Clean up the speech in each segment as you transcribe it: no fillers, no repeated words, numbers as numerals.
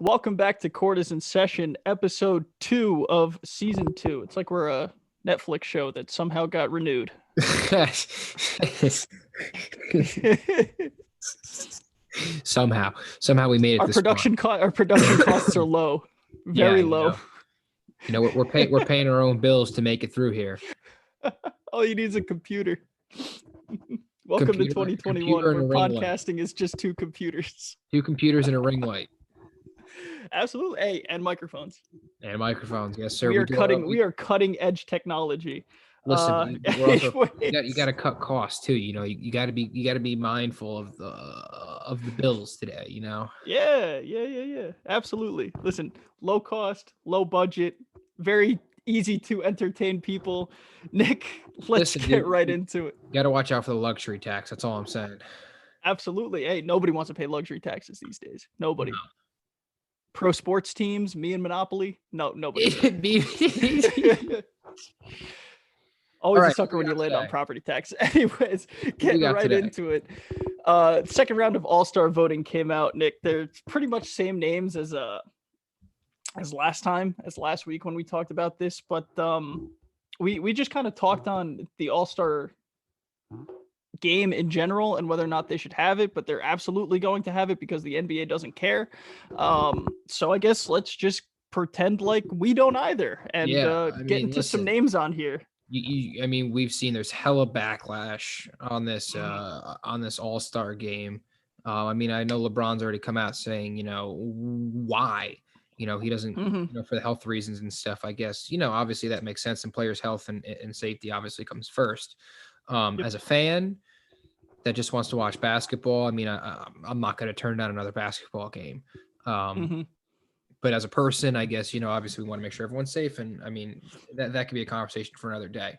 Welcome back to Court is in Session, episode 2 of season 2. It's like we're a Netflix show that somehow got renewed. somehow we made it Our this far. our production costs are low, very low. We're paying our own bills to make it through here. All you need is a computer. Welcome to 2021, where podcasting is just two computers. Two computers and a ring light. Absolutely. Hey, and microphones. Yes, sir. We are cutting edge technology. Listen, you got to cut costs too. You got to be mindful of the bills today. Yeah. Absolutely. Listen, low cost, low budget, very easy to entertain people. Nick, let's get right into it. You got to watch out for the luxury tax. That's all I'm saying. Absolutely. Hey, nobody wants to pay luxury taxes these days. Nobody. No. Pro sports teams, me and Monopoly. No, nobody. Always a sucker when you land on property tax. Anyways, getting right into it. Second round of All-Star voting came out, Nick. They're pretty much same names as last week when we talked about this, but we just kind of talked on the All-Star game in general and whether or not they should have it, but they're absolutely going to have it because the NBA doesn't care. So I guess let's just pretend like we don't either and get into some names on here. We've seen there's hella backlash on this All-Star game. I know LeBron's already come out saying, why, he doesn't, for the health reasons and stuff, I guess, obviously that makes sense, and players' health and safety obviously comes first. As a fan that just wants to watch basketball, I'm not going to turn down another basketball game. But as a person, I guess, obviously we want to make sure everyone's safe. And that could be a conversation for another day.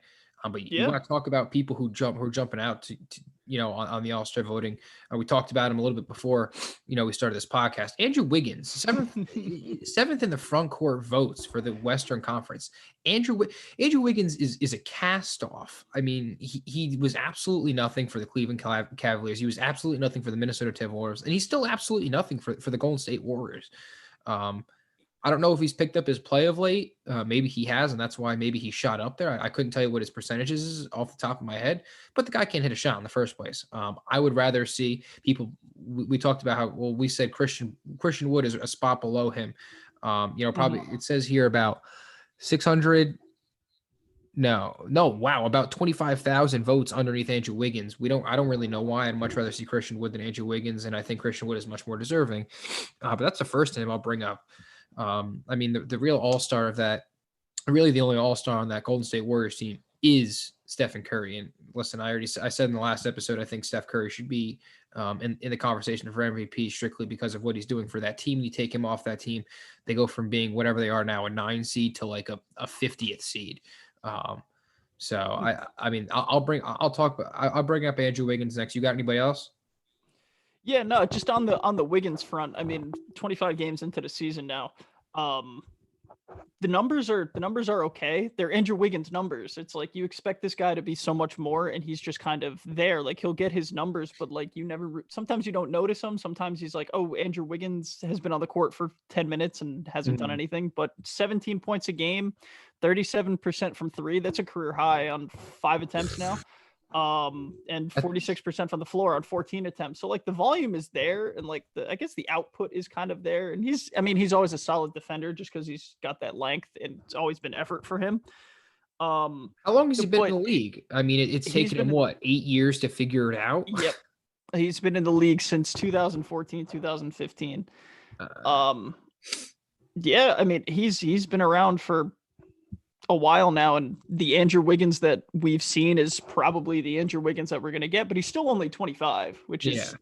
But you want to talk about people who are jumping out to on the All-Star voting. We talked about him a little bit before, we started this podcast. Andrew Wiggins, seventh in the front court votes for the Western Conference. Andrew Wiggins is a cast-off. He was absolutely nothing for the Cleveland Cavaliers. He was absolutely nothing for the Minnesota Timberwolves. And he's still absolutely nothing for the Golden State Warriors. I don't know if he's picked up his play of late. Maybe he has, and that's why maybe he shot up there. I couldn't tell you what his percentages is off the top of my head, but the guy can't hit a shot in the first place. I would rather see people. We talked about how we said Christian Wood is a spot below him. Probably it says here about 600. Wow, about 25,000 votes underneath Andrew Wiggins. I don't really know why. I'd much rather see Christian Wood than Andrew Wiggins, and I think Christian Wood is much more deserving. But that's the first name I'll bring up. The real all-star of that, really the only all-star on that Golden State Warriors team is Stephen Curry. And listen, I said in the last episode, I think Steph Curry should be in the conversation for MVP strictly because of what he's doing for that team. You take him off that team, they go from being whatever they are now, a 9 seed to like a 50th seed. I'll bring up Andrew Wiggins next. You got anybody else? Yeah, no, just on the Wiggins front. 25 games into the season now. The numbers are okay. They're Andrew Wiggins numbers. It's like you expect this guy to be so much more, and he's just kind of there. Like he'll get his numbers, but like sometimes you don't notice him. Sometimes he's like, oh, Andrew Wiggins has been on the court for 10 minutes and hasn't done anything. But 17 points a game, 37% from three. That's a career high on 5 attempts now. And 46% from the floor on 14 attempts. So like the volume is there, and like I guess the output is kind of there. And he's always a solid defender just because he's got that length, and it's always been effort for him. How long has he been in the league? It's taken him 8 years to figure it out? Yep. He's been in the league since 2014, 2015. He's been around for a while now, and the Andrew Wiggins that we've seen is probably the Andrew Wiggins that we're going to get, but he's still only 25, which is,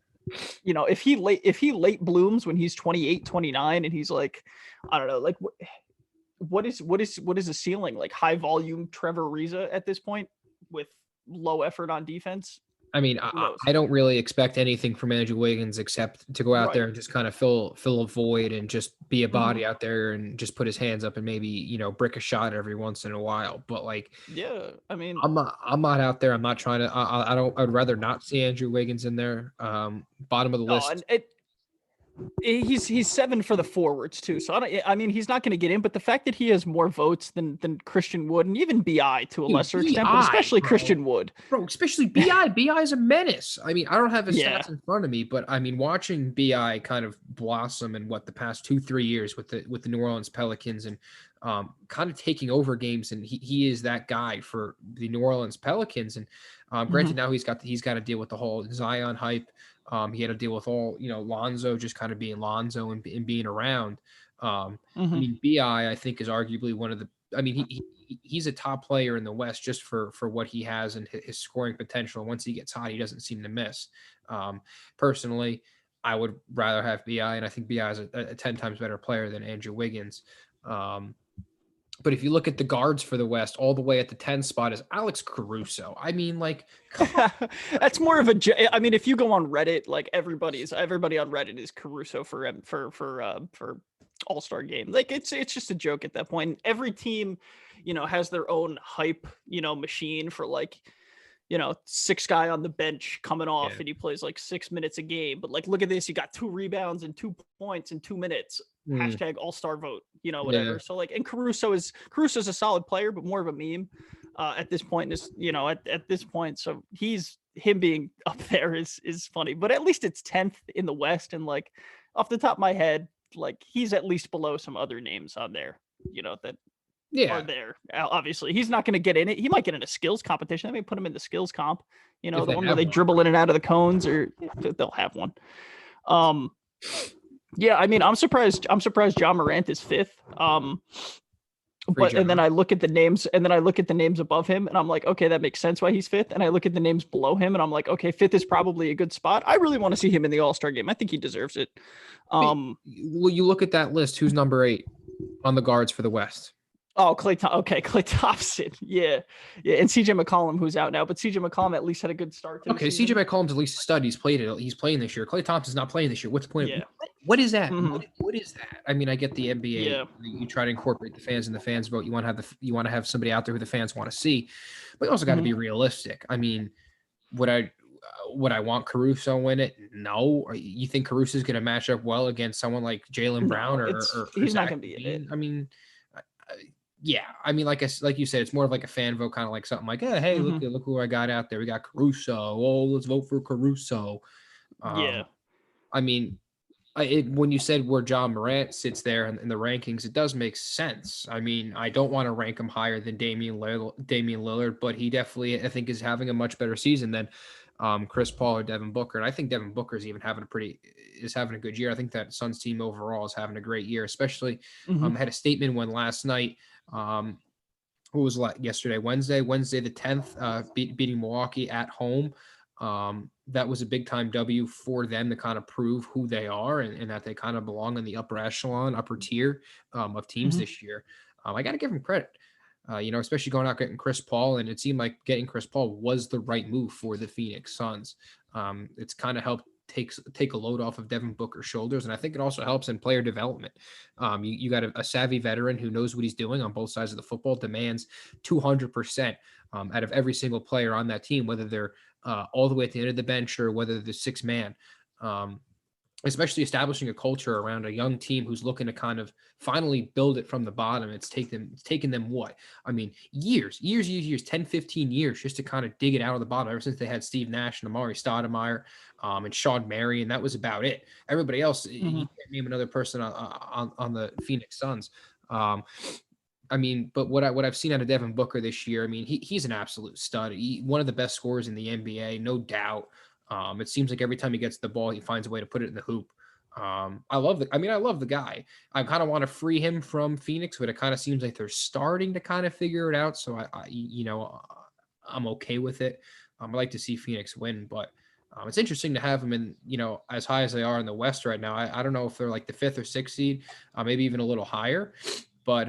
if he late blooms when he's 28, 29, and he's like, I don't know, like what is the ceiling? Like high volume Trevor Ariza at this point with low effort on defense? I don't really expect anything from Andrew Wiggins except to go out there and just kind of fill a void and just be a body out there and just put his hands up and maybe, brick a shot every once in a while. But I'm not out there. I'm not trying to, I'd rather not see Andrew Wiggins in there. Bottom of the list. He's 7 for the forwards too. So I mean, he's not going to get in. But the fact that he has more votes than Christian Wood and even Bi to a Dude, lesser extent, but especially bro. Christian Wood. Bro, especially Bi. Bi is a menace. I mean, I don't have his Yeah. stats in front of me, but I mean, watching Bi kind of blossom in the past 2-3 years with the New Orleans Pelicans and kind of taking over games, and he is that guy for the New Orleans Pelicans. And granted, now he's got to deal with the whole Zion hype. He had to deal with all Lonzo just kind of being Lonzo and being around. I mean, Bi I think is arguably one of the. I mean, he's a top player in the West just for what he has and his scoring potential. Once he gets hot, he doesn't seem to miss. Personally, I would rather have Bi, and I think Bi is a 10 times better player than Andrew Wiggins. But if you look at the guards for the West, all the way at the 10 spot is Alex Caruso. I mean, like, that's more of a. I mean, if you go on Reddit, like everybody on Reddit is Caruso for All-Star game. Like it's just a joke at that point. Every team, has their own hype, machine for like, 6 guy on the bench coming off and he plays like 6 minutes a game. But like, look at this, you got 2 rebounds and 2 points in 2 minutes. Hashtag all-star vote, whatever. Yeah. So like, and Caruso's a solid player, but more of a meme at this point is, at this point. So him being up there is funny, but at least it's 10th in the West. And like off the top of my head, like he's at least below some other names on there, that are there. Obviously, he's not going to get in it. He might get in a skills competition. I mean, put him in the skills comp, the one where they dribble in and out of the cones, or they'll have one. Yeah, I mean, I'm surprised John Morant is 5th. And then I look at the names above him and I'm like, okay, that makes sense why he's 5th. And I look at the names below him and I'm like, okay, 5th is probably a good spot. I really want to see him in the All-Star game. I think he deserves it. Well, you look at that list, who's number 8 on the guards for the West? Oh, Klay Thompson. Yeah. And CJ McCollum, who's out now, but CJ McCollum at least had a good start. Okay, CJ McCollum's at least a stud. He's playing this year. Klay Thompson's not playing this year. What's the point? Yeah. What is that? What is that? I mean, I get the NBA. Yeah. You try to incorporate the fans in the fans vote. You want to have somebody out there who the fans want to see, but you also got to be realistic. I mean, would I want Caruso in it? No. You think Caruso is going to match up well against someone like Jaylen Brown or he's not going to be in it. I mean, yeah. I mean, like you said, it's more of like a fan vote, kind of like something like, hey, look who I got out there. We got Caruso. Oh, let's vote for Caruso. Yeah. I mean, when you said where John Morant sits there in the rankings, it does make sense. I mean, I don't want to rank him higher than Damian Lillard, but he definitely, I think, is having a much better season than Chris Paul or Devin Booker. And I think Devin Booker is even having a good year. I think that Suns team overall is having a great year, especially had a statement win last night. Who was yesterday? Wednesday the 10th, beating Milwaukee at home. That was a big time W for them to kind of prove who they are and that they kind of belong in the upper tier of teams this year. I got to give them credit, especially going out getting Chris Paul. And it seemed like getting Chris Paul was the right move for the Phoenix Suns. It's kind of helped take a load off of Devin Booker's shoulders. And I think it also helps in player development. You got a savvy veteran who knows what he's doing on both sides of the football, demands 200% out of every single player on that team, whether they're all the way at the end of the bench or whether they're 6-man. Especially establishing a culture around a young team who's looking to kind of finally build it from the bottom. It's taken them what? I mean, years, 10, 15 years just to kind of dig it out of the bottom ever since they had Steve Nash and Amari Stoudemire and Sean Murray, and that was about it. Everybody else, you can't name another person on the Phoenix Suns. I mean, but what I've seen out of Devin Booker this year, I mean, he's an absolute stud. One of the best scorers in the NBA, no doubt. It seems like every time he gets the ball, he finds a way to put it in the hoop. I love the guy. I kind of want to free him from Phoenix, but it kind of seems like they're starting to kind of figure it out. So I'm okay with it. I'd like to see Phoenix win, but it's interesting to have them in, as high as they are in the West right now. I don't know if they're like the 5th or 6th seed, maybe even a little higher, but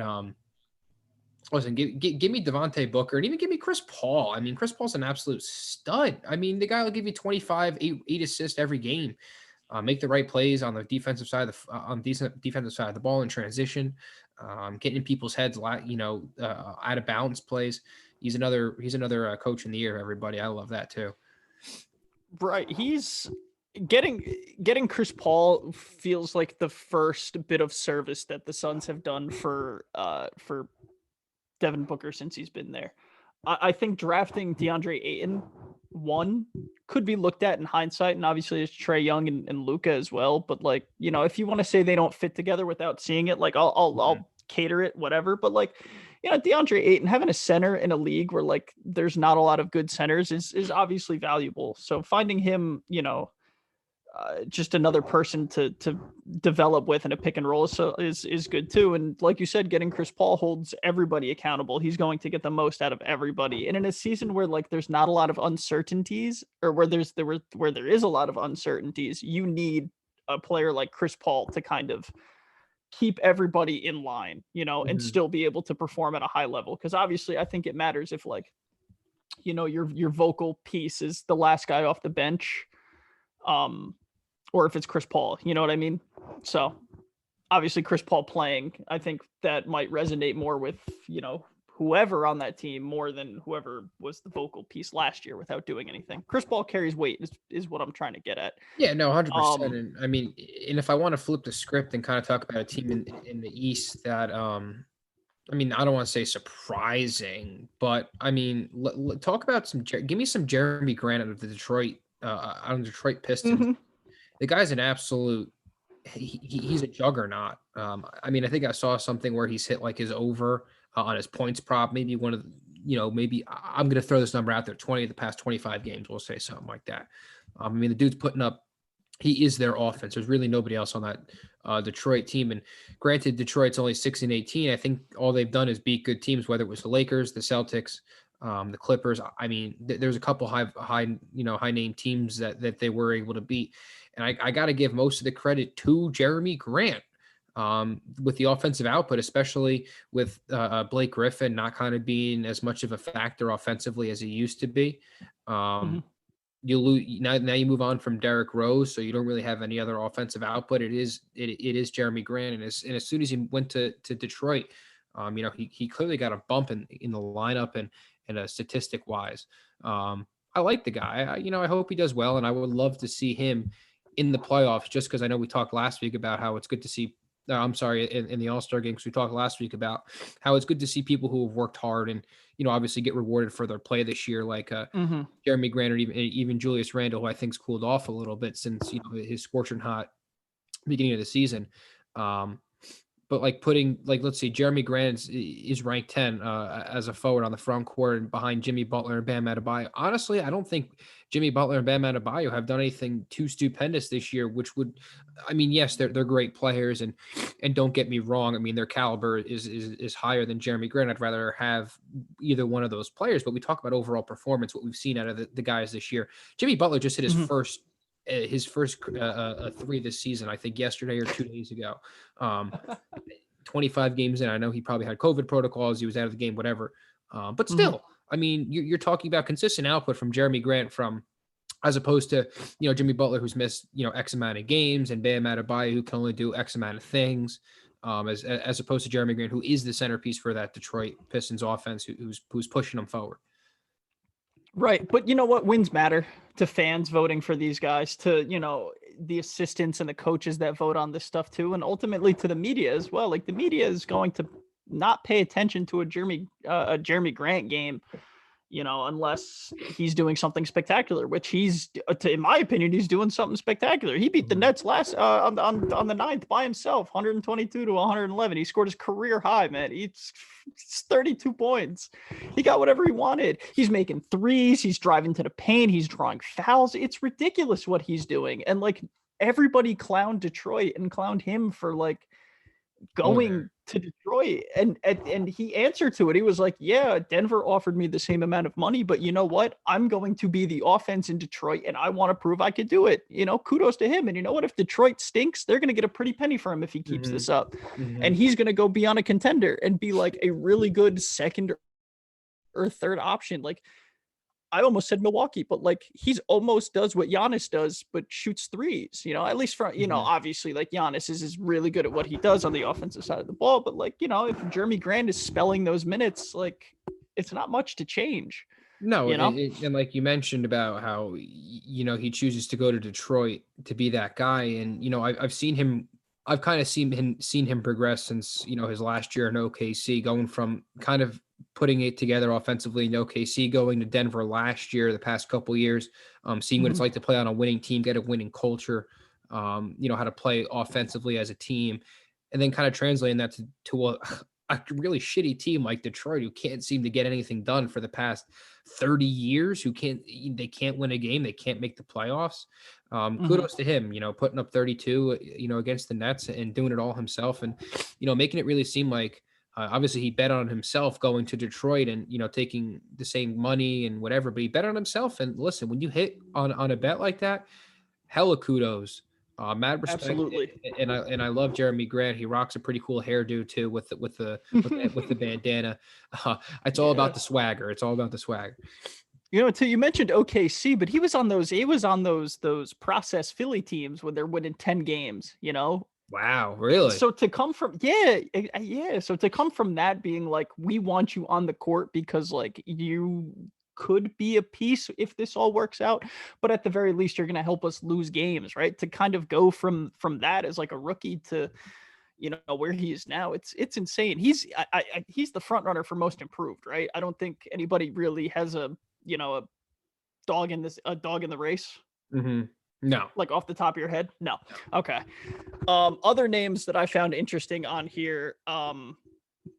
listen, give me Devontae Booker and even give me Chris Paul. I mean, Chris Paul's an absolute stud. I mean, the guy will give you 25, 8 assists every game. Make the right plays on the defensive side of the ball in transition, getting in people's heads, out of balance plays. He's another coach in the year, everybody. I love that too. Right. He's getting Chris Paul feels like the first bit of service that the Suns have done for Devin Booker since he's been there. I think drafting DeAndre Ayton could be looked at in hindsight, and obviously it's Trae Young and Luka as well. But like, you know, if you want to say they don't fit together without seeing it, like I'll cater it, whatever. But like, you know, DeAndre Ayton having a center in a league where like there's not a lot of good centers is obviously valuable. So finding him, you know, just another person to develop with in a pick and roll is good too. And like you said, getting Chris Paul holds everybody accountable. He's going to get the most out of everybody. And in a season where like there's not a lot of uncertainties, or where there is a lot of uncertainties, you need a player like Chris Paul to kind of keep everybody in line, you know, and still be able to perform at a high level. Because obviously, I think it matters if like, you know, your vocal piece is the last guy off the bench. Or if it's Chris Paul, you know what I mean? So obviously Chris Paul playing, I think that might resonate more with, you know, whoever on that team more than whoever was the vocal piece last year without doing anything. Chris Paul carries weight is what I'm trying to get at. Yeah, no, 100%. And I mean, and if I want to flip the script and kind of talk about a team in the East that, I mean, I don't want to say surprising, but I mean, talk about give me some Jeremy Grant out of the Detroit Pistons. The guy's an absolute, he's a juggernaut. I mean, I think I saw something where he's hit like his over on his points prop. Maybe one of the, you know, maybe I'm going to throw this number out there, 20 of the past 25 games, we'll say something like that. I mean, the dude's putting up, he is their offense. There's really nobody else on that Detroit team. And granted, Detroit's only 6-18. I think all they've done is beat good teams, whether it was the Lakers, the Celtics, the Clippers. I mean, there's a couple high name teams that they were able to beat. And I got to give most of the credit to Jeremy Grant with the offensive output, especially with Blake Griffin not kind of being as much of a factor offensively as he used to be. You lose now you move on from Derrick Rose, so you don't really have any other offensive output. It is Jeremy Grant, and as soon as he went to Detroit, you know, he clearly got a bump in the lineup and statistic wise. I like the guy. I hope he does well, and I would love to see him in the playoffs, just because I know we talked last week about how it's good to see. I'm sorry, in the All-Star games, we talked last week about how it's good to see people who have worked hard and, you know, obviously get rewarded for their play this year, like Jeremy Grant or even Julius Randle, who I think's cooled off a little bit since, you know, his scorching hot beginning of the season. But like let's see, Jeremy Grant is ranked 10 as a forward on the front court and behind Jimmy Butler and Bam Adebayo. Honestly, I don't think Jimmy Butler and Bam Adebayo have done anything too stupendous this year, which would, I mean, yes, they're great players, and don't get me wrong. I mean, their caliber is higher than Jeremy Grant. I'd rather have either one of those players, but we talk about overall performance, what we've seen out of the guys this year. Jimmy Butler just hit his first three this season, I think yesterday or 2 days ago. 25 games in. I know he probably had COVID protocols. He was out of the game, whatever. But still, I mean, you're talking about consistent output from Jeremy Grant as opposed to, you know, Jimmy Butler, who's missed, you know, X amount of games, and Bam Adebayo, who can only do X amount of things, as opposed to Jeremy Grant, who is the centerpiece for that Detroit Pistons offense, who's pushing them forward. Right. But you know what? Wins matter to fans voting for these guys, to, you know, the assistants and the coaches that vote on this stuff too. And ultimately to the media as well. Like, the media is going to not pay attention to a Jeremy Grant game, you know, unless he's doing something spectacular, which in my opinion, he's doing something spectacular. He beat the Nets last on the 9th by himself, 122 to 111. He scored his career high, man. It's 32 points. He got whatever he wanted. He's making threes. He's driving to the paint. He's drawing fouls. It's ridiculous what he's doing. And like, everybody clowned Detroit and clowned him for like going to Detroit, and he answered to it. He was like, yeah, Denver offered me the same amount of money, but you know what? I'm going to be the offense in Detroit, and I want to prove I could do it. You know, kudos to him. And you know what? If Detroit stinks, they're going to get a pretty penny for him if he keeps this up. And he's going to go be on a contender and be like a really good second or third option. Like, I almost said Milwaukee, but like, he's almost does what Giannis does, but shoots threes, you know, at least for, you know, obviously like Giannis is really good at what he does on the offensive side of the ball. But like, you know, if Jeremy Grant is spelling those minutes, like, it's not much to change. No, You know? and like you mentioned about how he chooses to go to Detroit to be that guy, and I've seen him, I've kind of seen him progress since his last year in OKC, going from kind of putting it together offensively in OKC, going to Denver last year, the past couple years, seeing what it's Mhm. like to play on a winning team, get a winning culture, how to play offensively as a team, and then kind of translating that to a really shitty team like Detroit, who can't seem to get anything done for the past 30 years, they can't win a game, they can't make the playoffs. Mhm. Kudos to him, putting up 32, against the Nets and doing it all himself, and making it really seem like obviously he bet on himself going to Detroit and taking the same money and whatever, but he bet on himself. And listen, when you hit on a bet like that, hella kudos. Mad respect, Absolutely. and I love Jeremy Grant. He rocks a pretty cool hairdo too with the bandana. It's all Yeah. about the swagger. It's all about the swagger. Until you mentioned OKC, but he was on those process Philly teams when they're winning 10 games, Wow, really? So to come from so to come from that being like, we want you on the court because like you could be a piece if this all works out, but at the very least you're going to help us lose games, right? To kind of go from that as like a rookie to where he is now, it's insane. He's the front runner for most improved, right? I don't think anybody really has a dog in the race, No, like off the top of your head. No. no, Okay. Other names that I found interesting on here,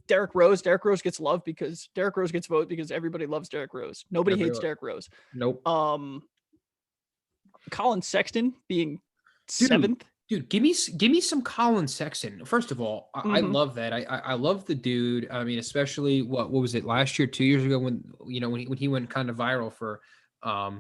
Derrick Rose. Derrick Rose gets love because Derrick Rose gets vote because everybody loves Derrick Rose. Nobody hates everyone. Derrick Rose. Nope. Um, Colin Sexton being Dude, seventh. give me some Colin Sexton. First of all, I Mm-hmm. love that. I love the dude. I mean, especially what was it last year, 2 years ago, when when he went kind of viral for a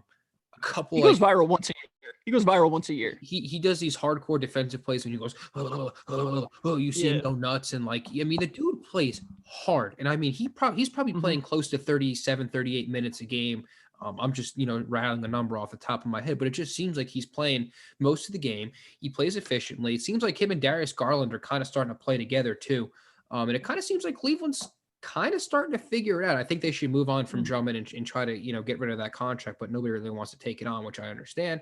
couple, He like, goes viral once a year. He goes viral once a year. he does these hardcore defensive plays when he goes, oh, you see him Yeah. go nuts, and like, I mean, the dude plays hard, and I mean, he's probably Mm-hmm. playing close to 37, 38 minutes a game. I'm just rattling a number off the top of my head, but it just seems like he's playing most of the game. He plays efficiently. It seems like him and Darius Garland are kind of starting to play together too, and it kind of seems like Cleveland's kind of starting to figure it out. I think they should move on from Mm-hmm. Drummond and try to get rid of that contract, but nobody really wants to take it on, which I understand.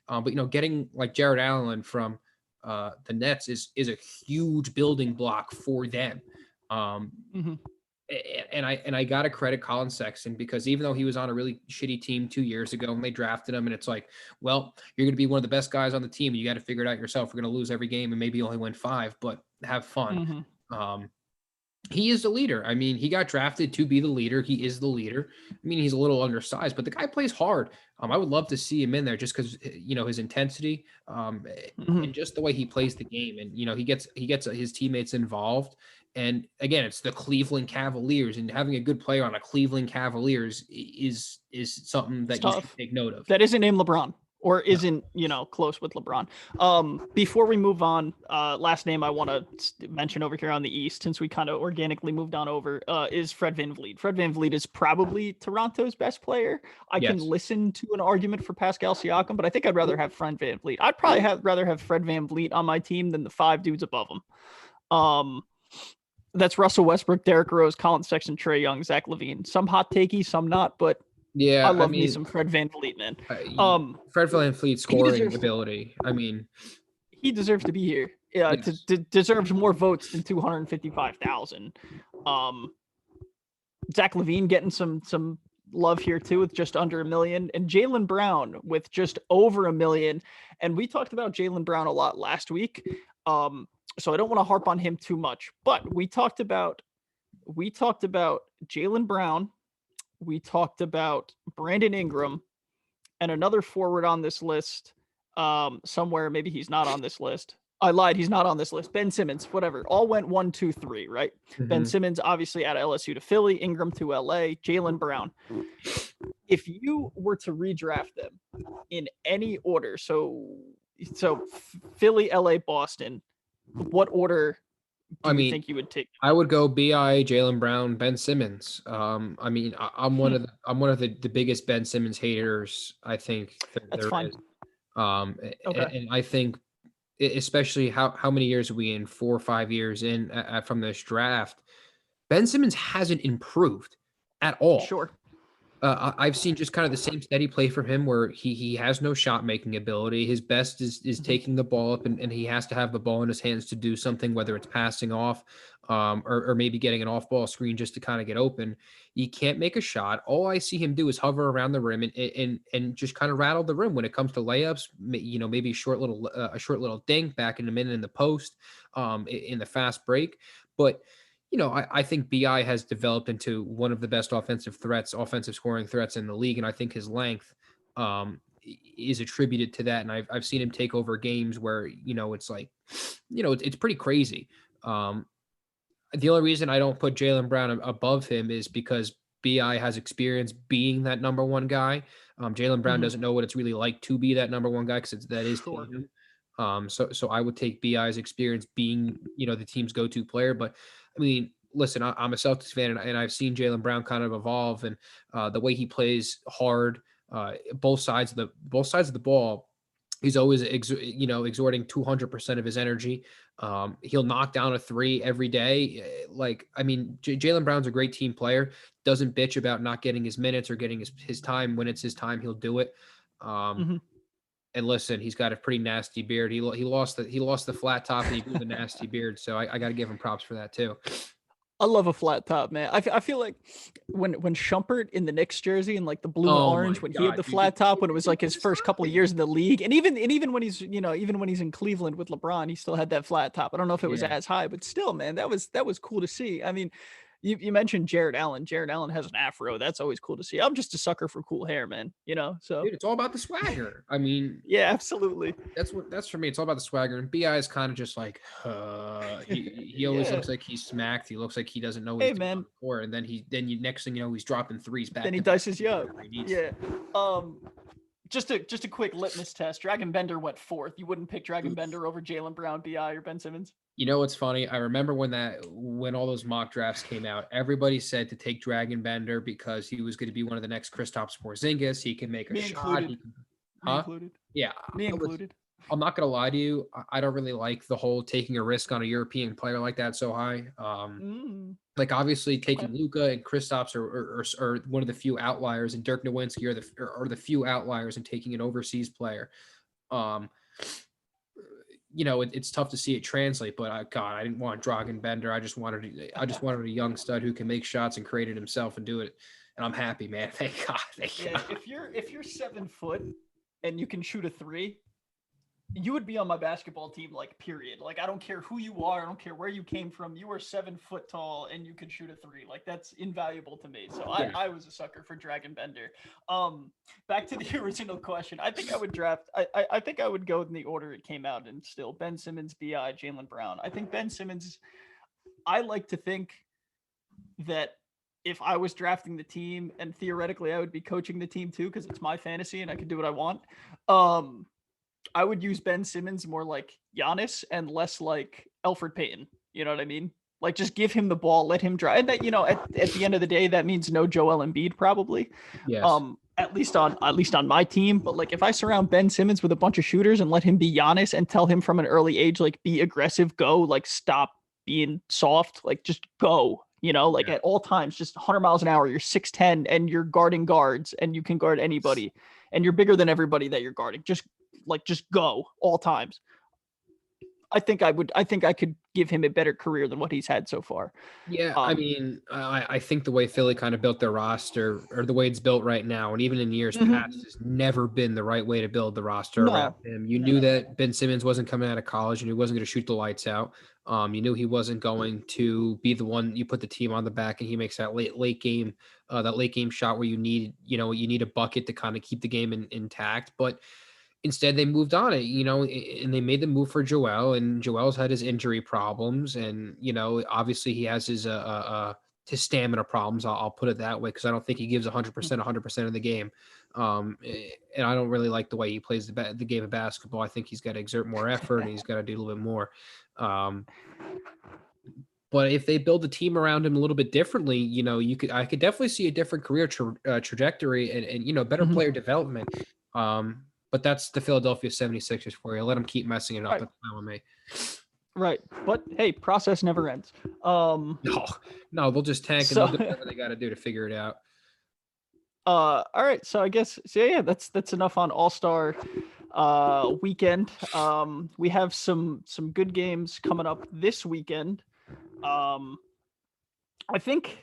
But getting like Jared Allen from the Nets is a huge building block for them. Um, Mm-hmm. and I gotta credit Colin Sexton, because even though he was on a really shitty team 2 years ago and they drafted him, and it's like, well, you're gonna be one of the best guys on the team, and you got to figure it out yourself. We're gonna lose every game and maybe only win five, but have fun. Mm-hmm. Um, he is the leader. I mean, he got drafted to be the leader. He is the leader. I mean, he's a little undersized, but the guy plays hard. I would love to see him in there just because his intensity, Mm-hmm. and just the way he plays the game, and he gets his teammates involved. And again, it's the Cleveland Cavaliers, and having a good player on a Cleveland Cavaliers is something that you should Stuff take note of. that isn't named LeBron or No. isn't close with LeBron. Before we move on, last name I want to mention over here on the East, since we kind of organically moved on over, is Fred VanVleet. Fred VanVleet is probably Toronto's best player. I can Yes. listen to an argument for Pascal Siakam, but I think I'd rather have Fred VanVleet. I'd probably rather have Fred VanVleet on my team than the five dudes above him. That's Russell Westbrook, Derrick Rose, Colin Sexton, Trae Young, Zach LaVine. Some hot takey, some not, but I Yeah, I love me mean, some Fred VanVleet, man. Fred VanVleet's He scoring deserves ability. I mean, he deserves to be here. Yeah, yes. deserves more votes than 255,000. Um, Zach LaVine getting some love here too with just under a million, and Jaylen Brown with just over a million. And we talked about Jaylen Brown a lot last week, so I don't want to harp on him too much. But we talked about Jaylen Brown, we talked about Brandon Ingram, and another forward on this list, somewhere. Maybe he's not on this list. I lied. He's not on this list. Ben Simmons, whatever. All went 1, 2, 3, right? Ben Mhm. Simmons, obviously at LSU to Philly, Ingram to LA, Jaylen Brown. If you were to redraft them in any order, so Philly, LA, Boston, what order I do you mean, think you would take? I would go Bi, Jaylen Brown, Ben Simmons. I mean, I'm one Hmm, of the biggest Ben Simmons haters I think that's there fine. is. Okay. And I think, especially how many years are we in? 4 or 5 years in from this draft, Ben Simmons hasn't improved at all. Sure. I've seen just kind of the same steady play from him where he has no shot making ability. His best is taking the ball up and he has to have the ball in his hands to do something, whether it's passing off or maybe getting an off ball screen just to kind of get open. He can't make a shot. All I see him do is hover around the rim and just kind of rattle the rim when it comes to layups. Maybe a short little dink back in a minute in the post, in the fast break. But I think BI has developed into one of the best offensive scoring threats in the league. And I think his length is attributed to that. And I've seen him take over games where, it's like, it's pretty crazy. The only reason I don't put Jaylen Brown above him is because BI has experience being that number one guy. Jaylen Brown doesn't know what it's really like to be that number one guy because that is Tatum. So I would take BI's experience being, the team's go-to player. But I mean, listen, I'm a Celtics fan and I've seen Jaylen Brown kind of evolve and the way he plays hard, both sides of the ball. He's always, exhorting 200% of his energy. He'll knock down a three every day. Jaylen Brown's a great team player. Doesn't bitch about not getting his minutes or getting his time. When it's his time, he'll do it. And listen, he's got a pretty nasty beard. He lost the flat top and he grew the nasty beard. So I got to give him props for that too. I love a flat top, man. I feel like when Shumpert in the Knicks jersey and like the blue and orange, when he had the flat top, when it was like his first couple of years in the league, and even when he's even when he's in Cleveland with LeBron, he still had that flat top. I don't know if it was as high, but still, man, that was cool to see. I mean, you mentioned Jared Allen. Jared Allen has an afro. That's always cool to see. I'm just a sucker for cool hair, man. So dude, it's all about the swagger. I mean, yeah, absolutely. That's for me. It's all about the swagger. And BI is kind of just like, he always looks like he's smacked. He looks like he doesn't know what he's doing on the court. And then next thing you know, he's dropping threes back. Then he dices you up. Yeah. Just a quick litmus test. Dragon Bender went fourth. You wouldn't pick Dragon Bender over Jaylen Brown, BI, or Ben Simmons? You know what's funny? I remember when all those mock drafts came out, everybody said to take Dragon Bender because he was going to be one of the next Kristaps Porzingis. He can make a shot. Me included. Yeah. Me included. I'm not going to lie to you. I don't really like the whole taking a risk on a European player like that so high. Like obviously taking Luka and Kristaps are one of the few outliers, and Dirk Nowitzki are the few outliers in taking an overseas player. It's tough to see it translate, but I didn't want Dragan Bender. I just wanted a young stud who can make shots and create it himself and do it. And I'm happy, man. Thank God. If you're 7 foot and you can shoot a three, you would be on my basketball team, like, period. Like, I don't care who you are. I don't care where you came from. You are 7 foot tall and you could shoot a three. Like, that's invaluable to me. So I was a sucker for Dragan Bender. Back to the original question. I think I would draft. I think I would go in the order it came out, and still Ben Simmons, BI, Jaylen Brown. I think Ben Simmons, I like to think that if I was drafting the team, and theoretically I would be coaching the team too, because it's my fantasy and I can do what I want. I would use Ben Simmons more like Giannis and less like Elfrid Payton. You know what I mean? Like, just give him the ball, let him drive. And that, at the end of the day, that means no Joel Embiid probably. Yes. At least on my team. But like, if I surround Ben Simmons with a bunch of shooters and let him be Giannis and tell him from an early age, like, be aggressive, go, like, stop being soft, like, just go. At all times, just 100 miles an hour. You're 6'10" and you're guarding guards and you can guard anybody and you're bigger than everybody that you're guarding. Just go all times. I think I could give him a better career than what he's had so far. Yeah, I think the way Philly kind of built their roster, or the way it's built right now, and even in years past, has never been the right way to build the roster around him. You knew that Ben Simmons wasn't coming out of college and he wasn't going to shoot the lights out. You knew he wasn't going to be the one you put the team on the back and he makes that late game shot where you need a bucket to kind of keep the game intact. But instead, they moved on it, and they made the move for Joel, and Joel's had his injury problems, and obviously he has his stamina problems. I'll put it that way, because I don't think he gives 100% of the game, and I don't really like the way he plays the game of basketball. I think he's got to exert more effort and he's got to do a little bit more. But if they build the team around him a little bit differently, I could definitely see a different career trajectory and better player development. But that's the Philadelphia 76ers for you. Let them keep messing it up. Right. That's fine with me. Right. But hey, process never ends. No, they'll just tank and they'll do whatever they got to do to figure it out. All right. So I guess yeah, that's enough on All-Star weekend. We have some good games coming up this weekend. Um, I think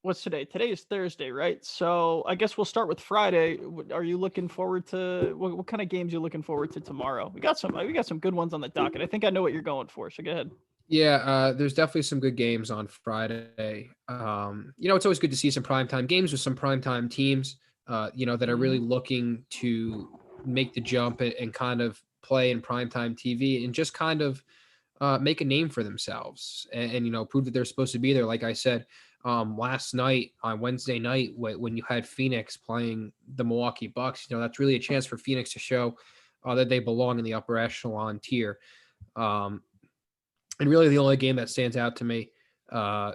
what's today? Today is Thursday, right? So I guess we'll start with Friday. Are you looking forward to what kind of games you looking forward to tomorrow? We got some good ones on the docket. I think I know what you're going for. So go ahead. Yeah, there's definitely some good games on Friday. It's always good to see some primetime games with some primetime teams, that are really Mhm. looking to make the jump and kind of play in primetime TV and just kind of make a name for themselves and prove that they're supposed to be there. Like I said, last night on Wednesday night, when you had Phoenix playing the Milwaukee Bucks, that's really a chance for Phoenix to show that they belong in the upper echelon tier. Um, and really, the only game that stands out to me uh,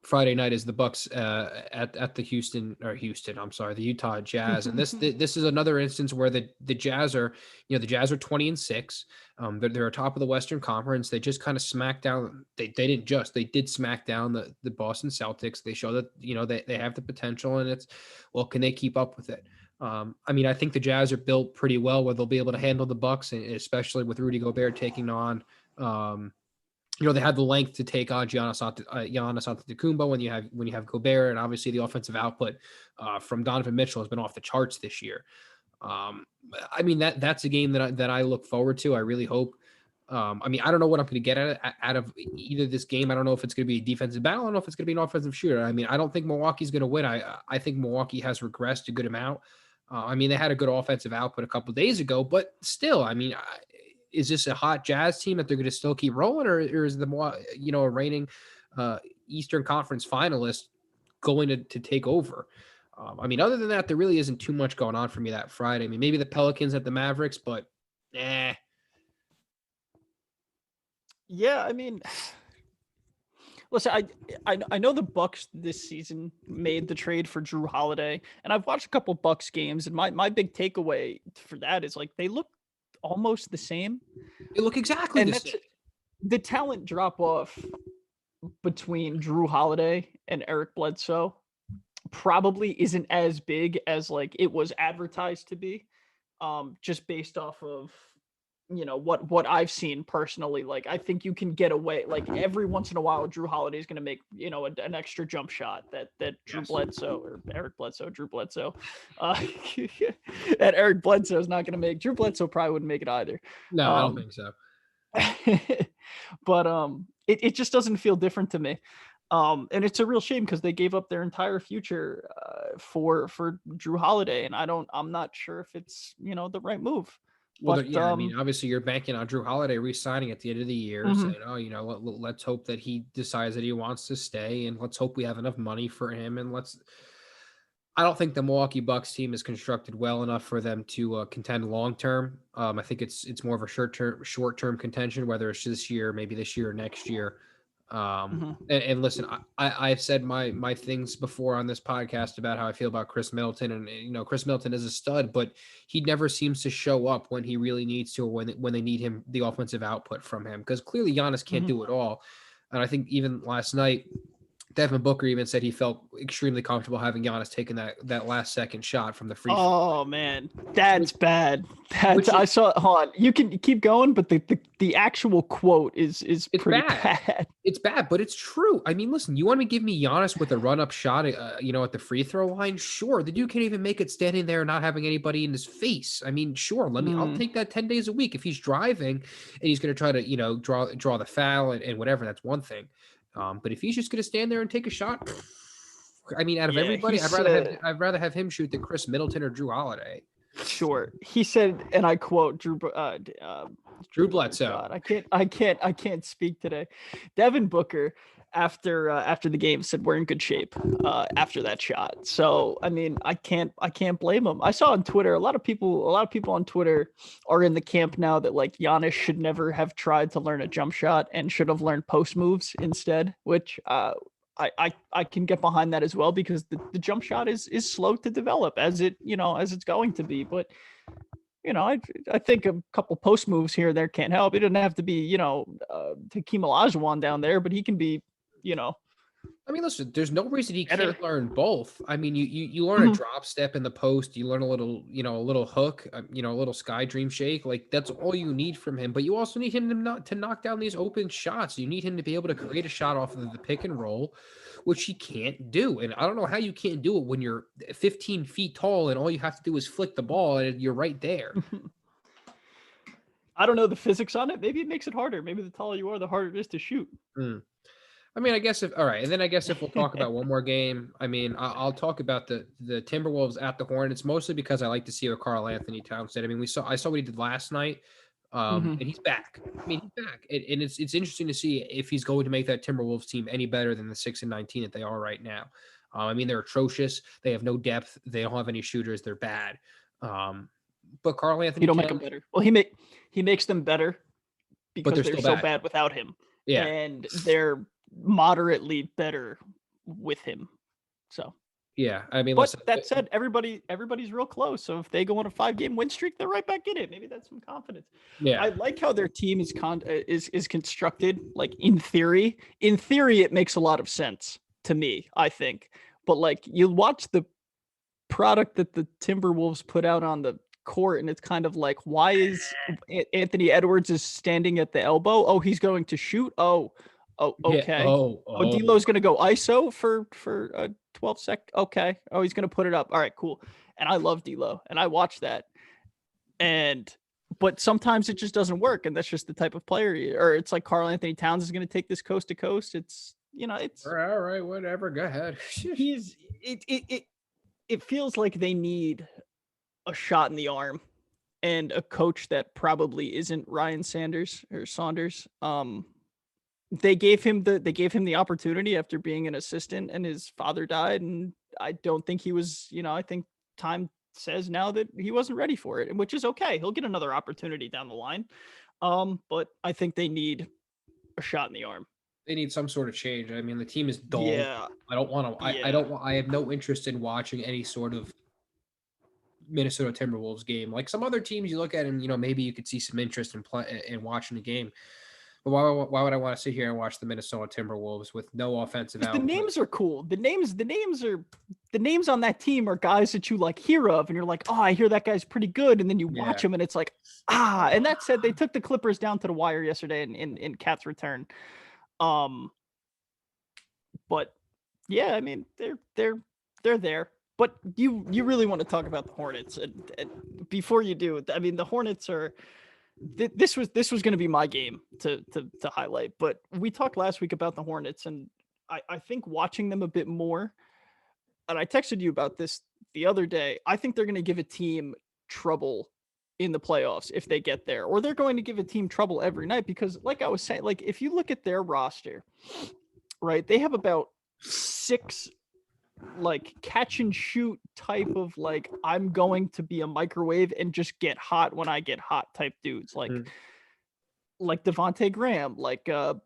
Friday night is the Bucks at the the Utah Jazz, and this is another instance where the Jazz are, the Jazz are 20-6. They're top of the Western Conference. They just kind of smacked down. They did smack down the Boston Celtics. They show that they have the potential, and can they keep up with it? I think the Jazz are built pretty well where they'll be able to handle the Bucks, and especially with Rudy Gobert taking on. They had the length to take on Giannis Antetokounmpo when you have Gobert, and obviously the offensive output from Donovan Mitchell has been off the charts this year. That's a game that I look forward to. I really hope. I don't know what I'm going to get out of either this game. I don't know if it's going to be a defensive battle. I don't know if it's going to be an offensive shooter. I don't think Milwaukee's going to win. I think Milwaukee has regressed a good amount. They had a good offensive output a couple of days ago, but still, is this a hot Jazz team that they're going to still keep rolling, or is the a reigning Eastern Conference finalist going to take over? Other than that, there really isn't too much going on for me that Friday. Maybe the Pelicans at the Mavericks, but Yeah, listen, I know the Bucks this season made the trade for Drew Holiday, and I've watched a couple Bucks games, and my big takeaway for that is like they look almost the same, they look exactly and the that's same. the talent drop off between Drew Holiday and Eric Bledsoe probably isn't as big as like it was advertised to be, just based off of what I've seen personally. Like I think you can get away like every once in a while Drew Holiday is going to make an extra jump shot that Drew Yes. Bledsoe or Drew Bledsoe that Eric Bledsoe is not going to make. Drew Bledsoe probably wouldn't make it either. No, I don't um think so. but it just doesn't feel different to me. And it's a real shame because they gave up their entire future for Drew Holiday, and I'm not sure if it's the right move. Well, But obviously you're banking on Drew Holiday re-signing at the end of the year, mhm. saying, "Oh, let's hope that he decides that he wants to stay, and let's hope we have enough money for him, and let's." I don't think the Milwaukee Bucks team is constructed well enough for them to contend long term. I think it's more of a short term contention, whether it's this year, maybe this year or next year. Mhm. And listen, I've said my things before on this podcast about how I feel about Chris Middleton, and Chris Middleton is a stud, but he never seems to show up when he really needs to, or when they need him, the offensive output from him, because clearly Giannis can't Mhm. do it all. And I think even last night, Devin Booker even said he felt extremely comfortable having Giannis taking that last second shot from the free throw Oh line, man, that's which bad. which I is saw. Hold on, you can keep going, but the actual quote is it's pretty bad. bad. It's bad, but it's true. Listen, you want to give me Giannis with a run-up shot, at the free throw line? Sure. The dude can't even make it standing there and not having anybody in his face. Sure. I'll Mm, take that 10 days a week. If he's driving and he's going to try to, draw the foul and whatever, that's one thing. But if he's just going to stand there and take a shot, out of yeah, he everybody, said. I'd rather have him shoot than Chris Middleton or Drew Holiday. Sure. He said, and I quote Drew oh Bledsoe. God, I can't speak today. Devin Booker after the game said we're in good shape after that shot. So I can't blame him. I saw on Twitter a lot of people on Twitter are in the camp now that like Giannis should never have tried to learn a jump shot and should have learned post moves instead, which I can get behind that as well because the jump shot is slow to develop as it's going to be. But I think a couple post moves here or there can't help. It doesn't have to be Hakeem Olajuwon down there, but he can be you know I mean, listen, there's no reason he Better. can't learn both. I mean, you learn a Mhm. drop step in the post, you learn a little, a little hook, a little sky dream shake. Like that's all you need from him. But you also need him to knock down these open shots. You need him to be able to create a shot off of the pick and roll, which he can't do. And I don't know how you can't do it when you're 15 feet tall and all you have to do is flick the ball and you're right there. I don't know the physics on it. Maybe it makes it harder. Maybe the taller you are, the harder it is to shoot. Mm. I mean, I guess if all right, and then I guess if we'll talk about one more game, I mean, I'll talk about the Timberwolves at the Hornets mostly because I like to see what Karl Anthony Towns did. I mean, I saw what he did last night, and he's back. I mean, he's back, and it's interesting to see if he's going to make that Timberwolves team any better than the 6-19 that they are right now. I mean, they're atrocious. They have no depth. They don't have any shooters. They're bad. But Karl Anthony You don't make Towns, them better. Well, he makes them better but because they're they're still so bad. bad without him. Yeah, And they're moderately better with him. So, yeah. I mean, but listen. that said, everybody's real close. So if they go on a 5-game win streak, they're right back in it. Maybe that's some confidence. Yeah, I like how their team is constructed. Like in theory, it makes a lot of sense to me, I think. But like you watch the product that the Timberwolves put out on the court, and it's kind of like, why is Anthony Edwards is standing at the elbow? Oh, he's going to shoot. Oh, yeah. okay. Oh, D'Lo's going to go ISO for 12 sec. Okay. Oh, he's going to put it up. All right, cool. And I love D'Lo, and I watch that. But sometimes it just doesn't work, and that's just the type of player. Or it's like Karl Anthony Towns is going to take this coast to coast. It's it's all right, whatever. Go ahead. it feels like they need a shot in the arm and a coach that probably isn't Ryan Sanders or Saunders. They gave him the opportunity after being an assistant, and his father died, and I don't think he was, I think time says now that he wasn't ready for it, which is okay. He'll get another opportunity down the line. But I think they need a shot in the arm. They need some sort of change. I mean, the team is dull. Yeah. I don't want to. I don't. I have no interest in watching any sort of Minnesota Timberwolves game. Like some other teams, you look at and maybe you could see some interest in watching the game. But why would I want to sit here and watch the Minnesota Timberwolves with no offensive output? The names are cool. The names on that team are guys that you like hear of, and you're like, oh, I hear that guy's pretty good, and then you watch him, and it's like, ah. And that said, they took the Clippers down to the wire yesterday in Cat's return. But yeah, I mean, they're there. But you really want to talk about the Hornets, and before you do, I mean, the Hornets are. This was going to be my game to highlight, but we talked last week about the Hornets, and I think watching them a bit more, and I texted you about this the other day. I think they're going to give a team trouble in the playoffs if they get there, or they're going to give a team trouble every night because, like I was saying, like if you look at their roster, right, they have about 6 like catch and shoot type of like I'm going to be a microwave and just get hot when I get hot type dudes like Devonte Graham, like a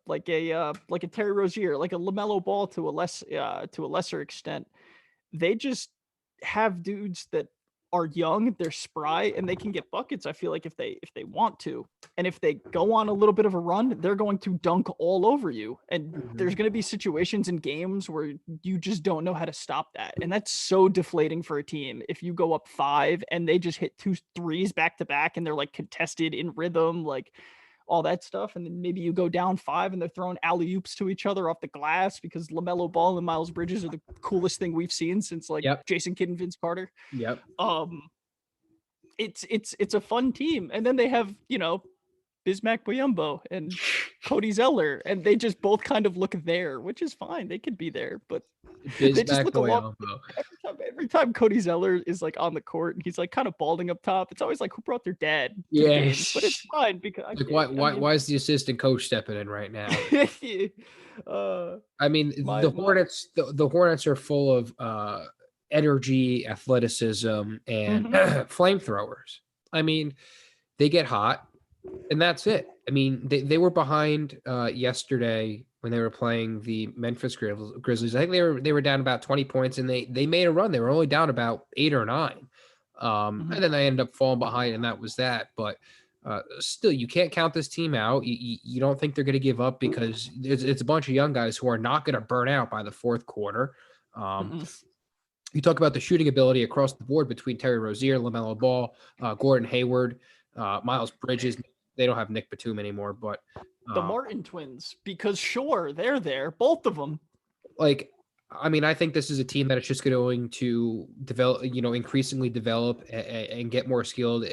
Terry Rozier, like a LaMelo Ball to a lesser extent. They just have dudes that are young, they're spry, and they can get buckets. I feel like if they want to, and if they go on a little bit of a run, they're going to dunk all over you. And there's going to be situations in games where you just don't know how to stop that, and that's so deflating for a team. If you go up 5 and they just hit 2 threes back to back, and they're like contested in rhythm, like all that stuff, and then maybe you go down 5 and they're throwing alley-oops to each other off the glass because LaMelo Ball and Miles Bridges are the coolest thing we've seen since like Jason Kidd and Vince Carter. Yep. It's a fun team, and then they have Bismack Biyombo and Cody Zeller, and they just both kind of look there, which is fine. They could be there, but they just look along. Every time Cody Zeller is like on the court and he's like kind of balding up top, it's always like, who brought their dad to the games? But it's fine because like why is the assistant coach stepping in right now? I mean, the Hornets are full of energy, athleticism, and flamethrowers. I mean, they get hot, and that's it. I mean, they were behind yesterday when they were playing the Memphis Grizzlies. I think they were down about 20 points, and they made a run. They were only down about 8 or 9. And then they ended up falling behind, and that was that. But Still, you can't count this team out. You don't think they're going to give up because it's a bunch of young guys who are not going to burn out by the fourth quarter. You talk about the shooting ability across the board between Terry Rozier, LaMelo Ball, Gordon Hayward, Miles Bridges. They don't have Nick Batum anymore, but the Martin twins, because sure, they're there, both of them. Like, I mean, I think this is a team that is just going to develop, increasingly develop and get more skilled.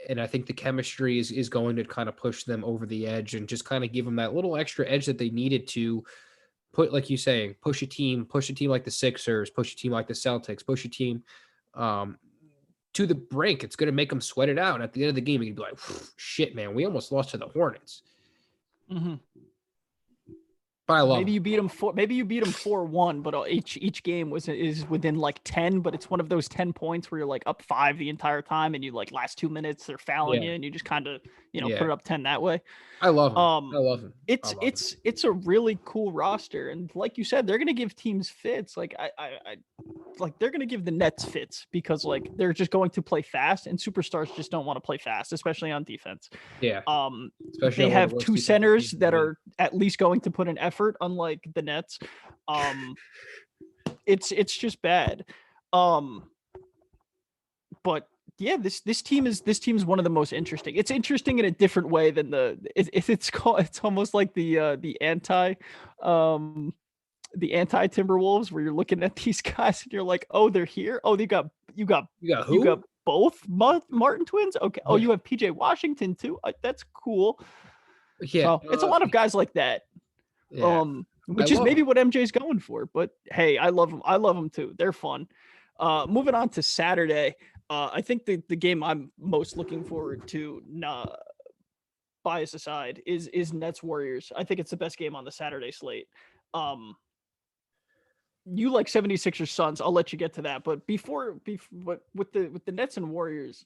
And I think the chemistry is going to kind of push them over the edge and just kind of give them that little extra edge that they needed to put, like you saying, push a team like the Sixers, push a team like the Celtics, push a team to the brink. It's going to make them sweat it out. At the end of the game, you'd be like, shit, man, we almost lost to the Hornets. Mm-hmm. But I love maybe you beat them 4-1, but each game is within like 10, but it's one of those 10 points where you're like up 5 the entire time, and you like last 2 minutes they're fouling you, and you just kind of put it up 10 that way. I love him. I love him. It's a really cool roster, and like you said, they're gonna give teams fits. Like I like they're gonna give the Nets fits because like they're just going to play fast, and superstars just don't want to play fast, especially on defense. Yeah. Especially they have 2 centers that are at least going to put an effort, unlike the Nets. It's just bad. But yeah, this team is one of the most interesting. It's interesting in a different way than it's almost like the anti Timberwolves, where you're looking at these guys and you're like, oh, they're here. Oh, you got who? You got both Martin twins. Okay. Oh, you have PJ Washington too. That's cool. Yeah, so it's a lot of guys like that. Yeah. Which is maybe what MJ's going for. But hey, I love them. I love them too. They're fun. Moving on to Saturday. I think the game I'm most looking forward to, bias aside, is Nets Warriors. I think it's the best game on the Saturday slate. You like 76ers Suns. I'll let you get to that. But before with the Nets and Warriors,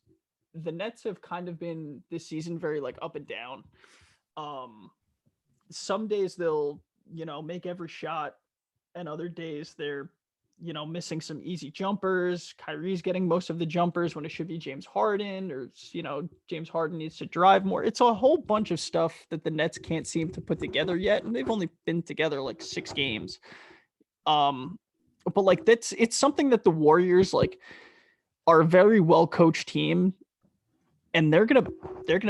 the Nets have kind of been this season very like up and down. Some days they'll, make every shot, and other days they're, missing some easy jumpers. Kyrie's getting most of the jumpers when it should be James Harden, or, James Harden needs to drive more. It's a whole bunch of stuff that the Nets can't seem to put together yet. And they've only been together like 6 games. But like it's something that the Warriors like are a very well coached team, and they're gonna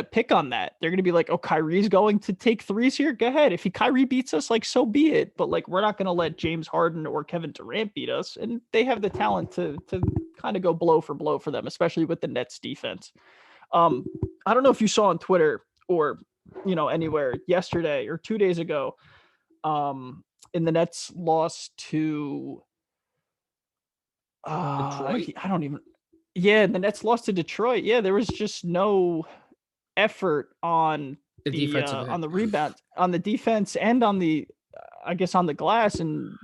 pick on that. They're gonna be like, oh, Kyrie's going to take threes here. Go ahead. If Kyrie beats us, like, so be it. But like, we're not gonna let James Harden or Kevin Durant beat us. And they have the talent to kind of go blow for blow for them, especially with the Nets defense. I don't know if you saw on Twitter or anywhere yesterday or 2 days ago. In the Nets lost to Detroit. I don't even. Yeah, the Nets lost to Detroit. Yeah, there was just no effort on the on the rebound, on the defense, and on the, I guess, on the glass. And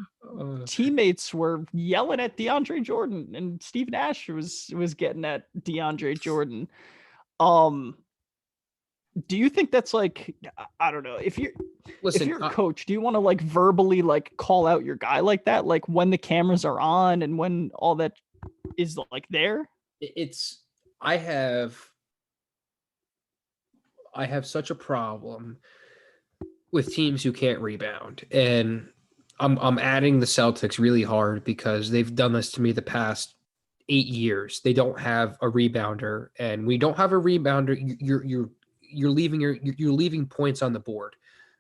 teammates were yelling at DeAndre Jordan, and Steve Nash was getting at DeAndre Jordan. Do you think that's like, I don't know, if you're a coach, do you want to like verbally like call out your guy like that, like when the cameras are on and when all that is like there? I have such a problem with teams who can't rebound, and I'm adding the Celtics really hard because they've done this to me the past 8 years. They don't have a rebounder, and we don't have a rebounder. You're leaving points on the board.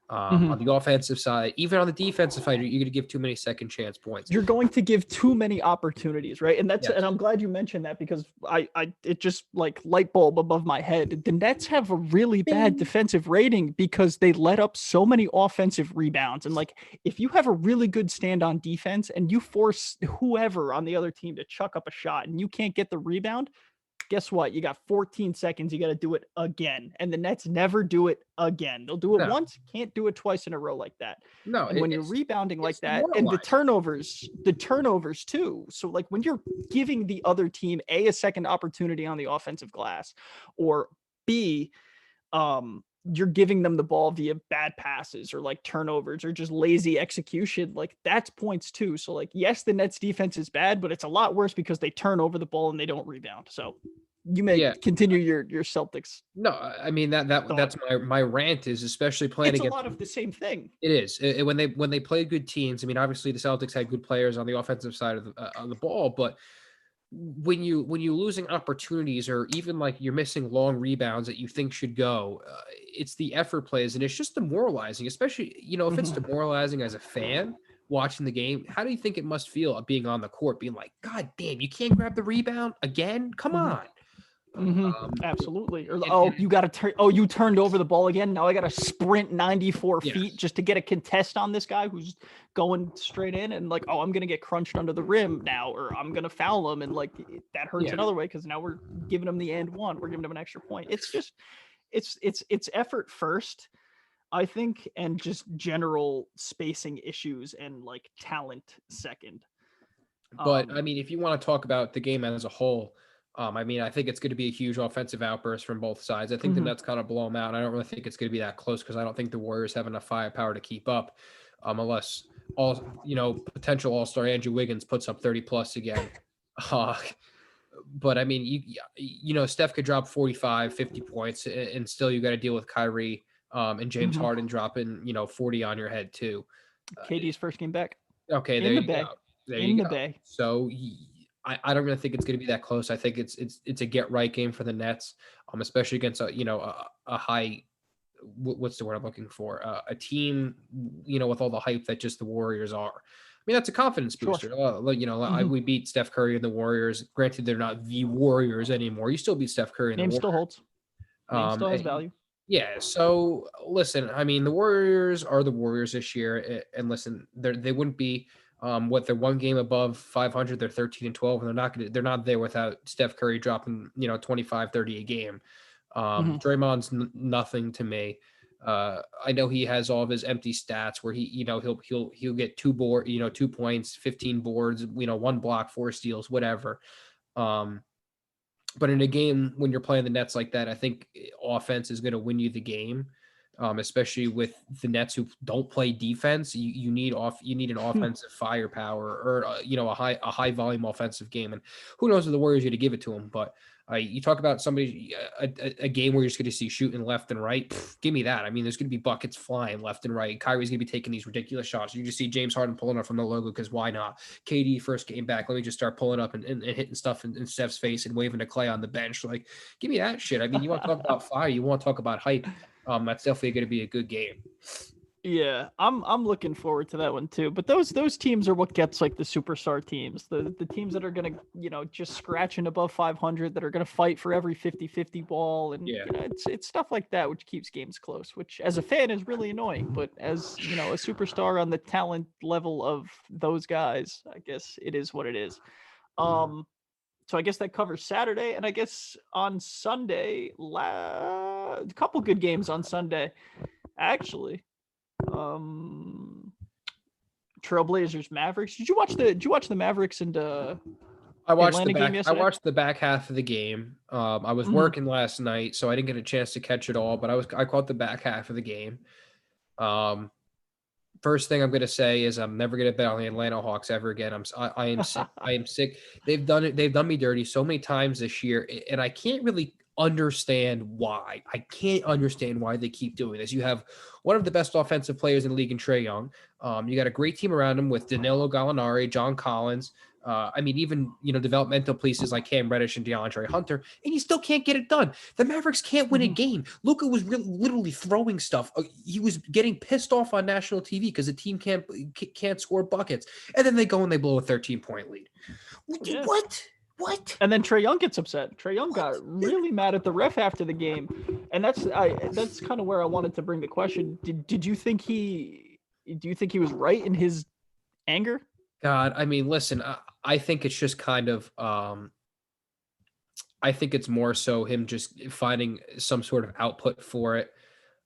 On the offensive side, even on the defensive side, you're going to give too many second chance points. You're going to give too many opportunities, right? And and I'm glad you mentioned that, because it just like light bulb above my head. The Nets have a really bad defensive rating because they let up so many offensive rebounds. And like, if you have a really good stand on defense and you force whoever on the other team to chuck up a shot and you can't get the rebound, guess what? You got 14 seconds. You got to do it again. And the Nets never do it again. They'll do it once, can't do it twice in a row like that. No. And when you're rebounding like that, and the turnovers too. So like, when you're giving the other team a second opportunity on the offensive glass, or B, you're giving them the ball via bad passes or like turnovers or just lazy execution, like that's points too. So like, yes, the Nets defense is bad, but it's a lot worse because they turn over the ball and they don't rebound. So You may continue your Celtics. No, I mean that's my rant is especially playing it's against. A lot of the same thing. It is when they play good teams. I mean, obviously the Celtics had good players on the offensive side of the ball, but when you losing opportunities or even like you're missing long rebounds that you think should go, it's the effort plays and it's just demoralizing. Especially if it's demoralizing as a fan watching the game, how do you think it must feel being on the court, being like, God damn, you can't grab the rebound again? Come on. Absolutely. Or you got to turn. Oh, you turned over the ball again. Now I got to sprint 94 feet just to get a contest on this guy who's going straight in, and like, oh, I'm gonna get crunched under the rim now, or I'm gonna foul him, and like that hurts another way because now we're giving him the and one. We're giving him an extra point. It's just, it's effort first, I think, and just general spacing issues and like talent second. But I mean, if you want to talk about the game as a whole. I mean, I think it's going to be a huge offensive outburst from both sides. I think the Nets kind of blow them out. And I don't really think it's going to be that close because I don't think the Warriors have enough firepower to keep up, unless potential All-Star Andrew Wiggins puts up 30 plus again. But I mean, Steph could drop 45, 50 points, and still you got to deal with Kyrie and James Harden dropping 40 on your head too. KD's first game back. Okay, there you go. There you go. So. I don't really think it's going to be that close. I think it's a get right game for the Nets, especially against a high. What's the word I'm looking for? A team, with all the hype that just the Warriors are. I mean, that's a confidence booster. Sure. We beat Steph Curry and the Warriors. Granted, they're not the Warriors anymore. You still beat Steph Curry and the Warriors. Name still holds. Name still has value. Yeah. So listen, I mean, the Warriors are the Warriors this year, and listen, they wouldn't be. They're one game above 500, they're 13-12, and they're not there without Steph Curry dropping 25, 30 a game. Draymond's nothing to me. I know he has all of his empty stats where he'll get 2 points, 15 boards, 1 block, 4 steals, whatever. But in a game when you're playing the Nets like that, I think offense is going to win you the game. Especially with the Nets who don't play defense, you need an offensive firepower or a high volume offensive game. And who knows if the Warriors are going to give it to them? But you talk about somebody a game where you're just going to see shooting left and right. Give me that. I mean, there's going to be buckets flying left and right. Kyrie's going to be taking these ridiculous shots. You just see James Harden pulling up from the logo because why not? KD first game back. Let me just start pulling up and hitting stuff in Steph's face and waving to Clay on the bench. Like, give me that shit. I mean, you want to talk about fire? You want to talk about hype? That's definitely going to be a good game. Yeah, I'm looking forward to that one too. But those teams are what gets like the superstar teams, the teams that are going to just scratching above 500, that are going to fight for every 50-50 ball, and it's stuff like that which keeps games close. Which as a fan is really annoying, but as a superstar on the talent level of those guys, I guess it is what it is. So I guess that covers Saturday, and I guess on Sunday, a couple good games on Sunday, actually. Trailblazers Mavericks. Did you watch the Mavericks and I watched the back half of the game. I was working last night, so I didn't get a chance to catch it all, but I caught the back half of the game. First thing I'm going to say is I'm never going to bet on the Atlanta Hawks ever again. I am sick. I am sick. They've done me dirty so many times this year, and I can't really understand why. I can't understand why they keep doing this. You have one of the best offensive players in the league in Trae Young. You got a great team around him with Danilo Gallinari, John Collins. Even developmental pieces like Cam Reddish and DeAndre Hunter, and you still can't get it done. The Mavericks can't win a game. Luka was literally throwing stuff. He was getting pissed off on national TV because the team can't score buckets, and then they go and they blow a 13-point lead. Yeah. What? And then Trae Young gets upset. Trae Young got really mad at the ref after the game, and that's kind of where I wanted to bring the question. Do you think he was right in his anger? God, I mean, listen, I think it's just kind of, I think it's more so him just finding some sort of output for it.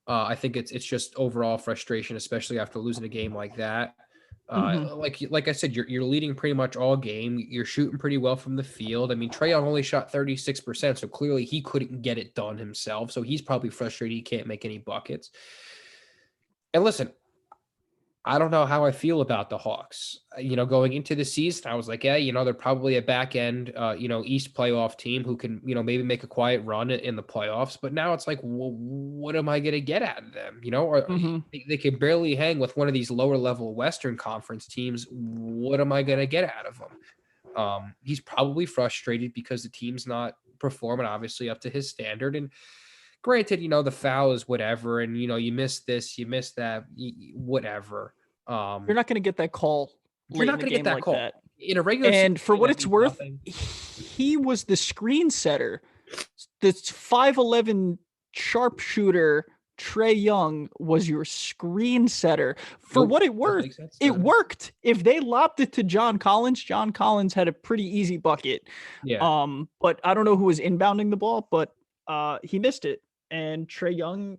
I think it's just overall frustration, especially after losing a game like that. Like I said, you're leading pretty much all game. You're shooting pretty well from the field. I mean, Trae Young only shot 36%, so clearly he couldn't get it done himself. So he's probably frustrated he can't make any buckets. And listen, I don't know how I feel about the Hawks. Going into the season, I was like, yeah, they're probably a back end, East playoff team who can, maybe make a quiet run in the playoffs. But now it's like, well, what am I going to get out of them? Or they can barely hang with one of these lower level Western Conference teams. What am I going to get out of them? He's probably frustrated because the team's not performing obviously up to his standard. And granted, the foul is whatever, and you miss this, you miss that, whatever. You're not going to get that call You're late not in a going to get game that like call that. in a regular season. And for what that it's means worth, nothing. he was the screen setter. The 5'11" sharpshooter Trae Young was your screen setter. For what it worth, it worked. If they lobbed it to John Collins had a pretty easy bucket. Yeah. But I don't know who was inbounding the ball, but he missed it. And Trae Young,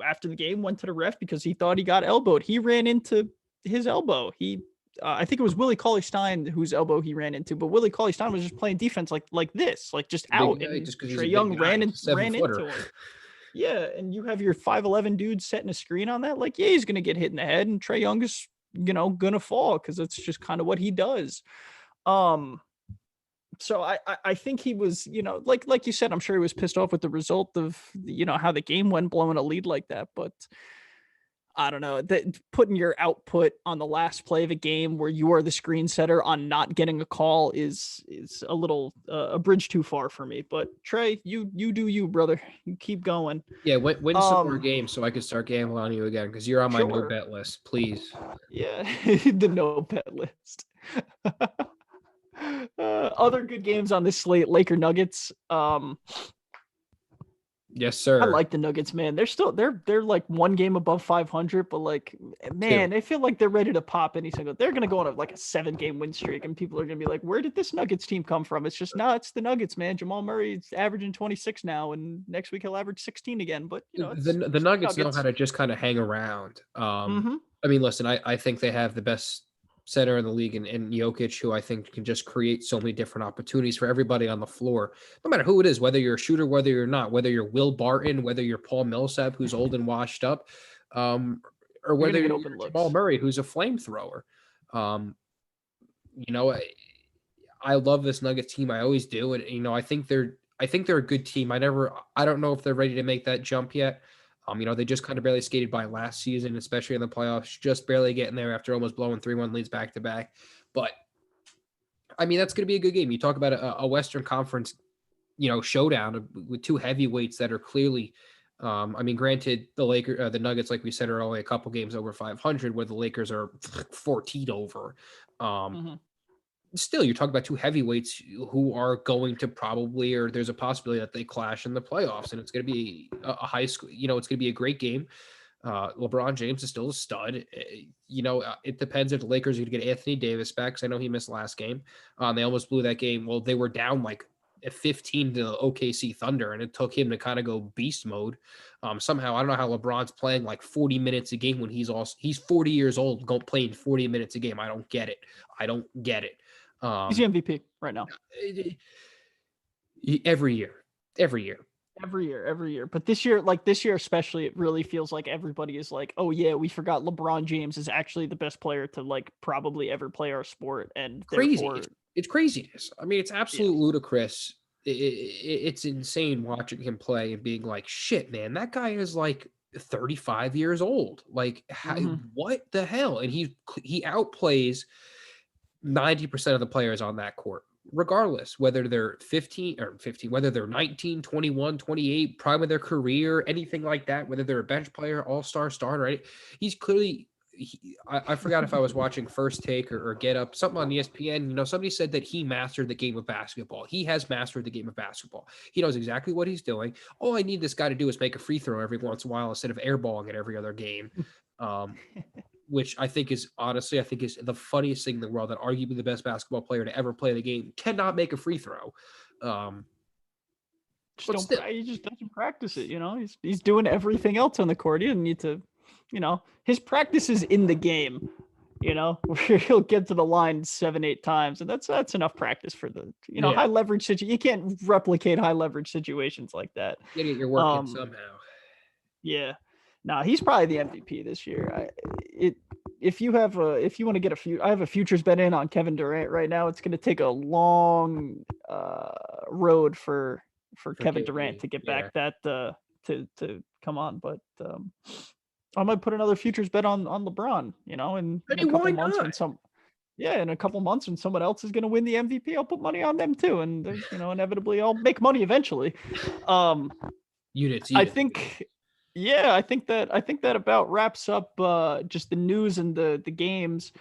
after the game, went to the ref because he thought he got elbowed. He ran into his elbow. I think it was Willie Cauley-Stein whose elbow he ran into, but Willie Cauley-Stein was just playing defense like this, like just out. And Trae Young ran into him. Yeah, and you have your 5'11" dude setting a screen on that. Like, yeah, he's gonna get hit in the head, and Trae Young is, gonna fall because that's just kind of what he does. So I think he was, like you said, I'm sure he was pissed off with the result of, how the game went, blowing a lead like that. But I don't know, that putting your output on the last play of a game where you are the screen setter on not getting a call is a little a bridge too far for me. But Trae, you do you, brother. You keep going. Yeah, win some more games so I can start gambling on you again because you're on my no bet list, please. Yeah, the no bet list. Other good games on this slate: Laker Nuggets. Yes, sir. I like the Nuggets, man. They're like one game above 500, but like, man, they feel like they're ready to pop any single. They're gonna go on a 7-game win streak, and people are gonna be like, "Where did this Nuggets team come from?" It's just it's the Nuggets, man. Jamal Murray's averaging 26 now, and next week he'll average 16 again. But the Nuggets know how to just kind of hang around. I mean, listen, I think they have the best center in the league and Jokic, who I think can just create so many different opportunities for everybody on the floor, no matter who it is, whether you're a shooter, whether you're not, whether you're Will Barton, whether you're Paul Millsap, who's old and washed up, or whether you're Jamal Murray, who's a flamethrower. I love this Nuggets team. I always do. And, I think they're a good team. I don't know if they're ready to make that jump yet. They just kind of barely skated by last season, especially in the playoffs, just barely getting there after almost blowing 3-1 leads back to back. But I mean, that's going to be a good game. You talk about a Western Conference, showdown with two heavyweights that are clearly, granted the Nuggets, like we said, are only a couple games over 500, where the Lakers are 14 over. Still, you're talking about two heavyweights who are going to probably, or there's a possibility that they clash in the playoffs, and it's going to be a high school, it's going to be a great game. LeBron James is still a stud. It depends if the Lakers are going to get Anthony Davis back, because I know he missed last game. They almost blew that game. Well, they were down like 15 to the OKC Thunder, and it took him to kind of go beast mode. Somehow, I don't know how LeBron's playing like 40 minutes a game when he's 40 years old, playing 40 minutes a game. I don't get it. He's the MVP right now. Every year. But this year especially, it really feels like everybody is like, oh yeah, we forgot LeBron James is actually the best player to probably ever play our sport. And crazy. It's craziness. I mean, it's absolute ludicrous. It's insane watching him play and being like, shit, man, that guy is 35 years old. What the hell? And he outplays 90% of the players on that court, regardless, whether they're 15, whether they're 19, 21, 28, prime of their career, anything like that, whether they're a bench player, all-star, starter, right? He's clearly, I forgot if I was watching First Take or Get Up, something on ESPN, somebody said that he mastered the game of basketball. He has mastered the game of basketball. He knows exactly what he's doing. All I need this guy to do is make a free throw every once in a while instead of airballing it every other game. Which I think is the funniest thing in the world, that arguably the best basketball player to ever play the game cannot make a free throw. He just doesn't practice it. He's doing everything else on the court. He doesn't need to, his practice is in the game, where he'll get to the line 7-8 times, and that's enough practice for the high leverage situation. You can't replicate high leverage situations like that. You get your work in somehow. Yeah. No, he's probably the MVP this year. if you want to get I have a futures bet in on Kevin Durant right now. It's going to take a long road for Kevin Durant KD. to get Yeah. back that to come on, but I might put another futures bet on LeBron, in I a mean, couple why months not? in a couple months when someone else is going to win the MVP, I'll put money on them too, and inevitably I'll make money eventually. Units. I think, yeah, I think that about wraps up just the news and the games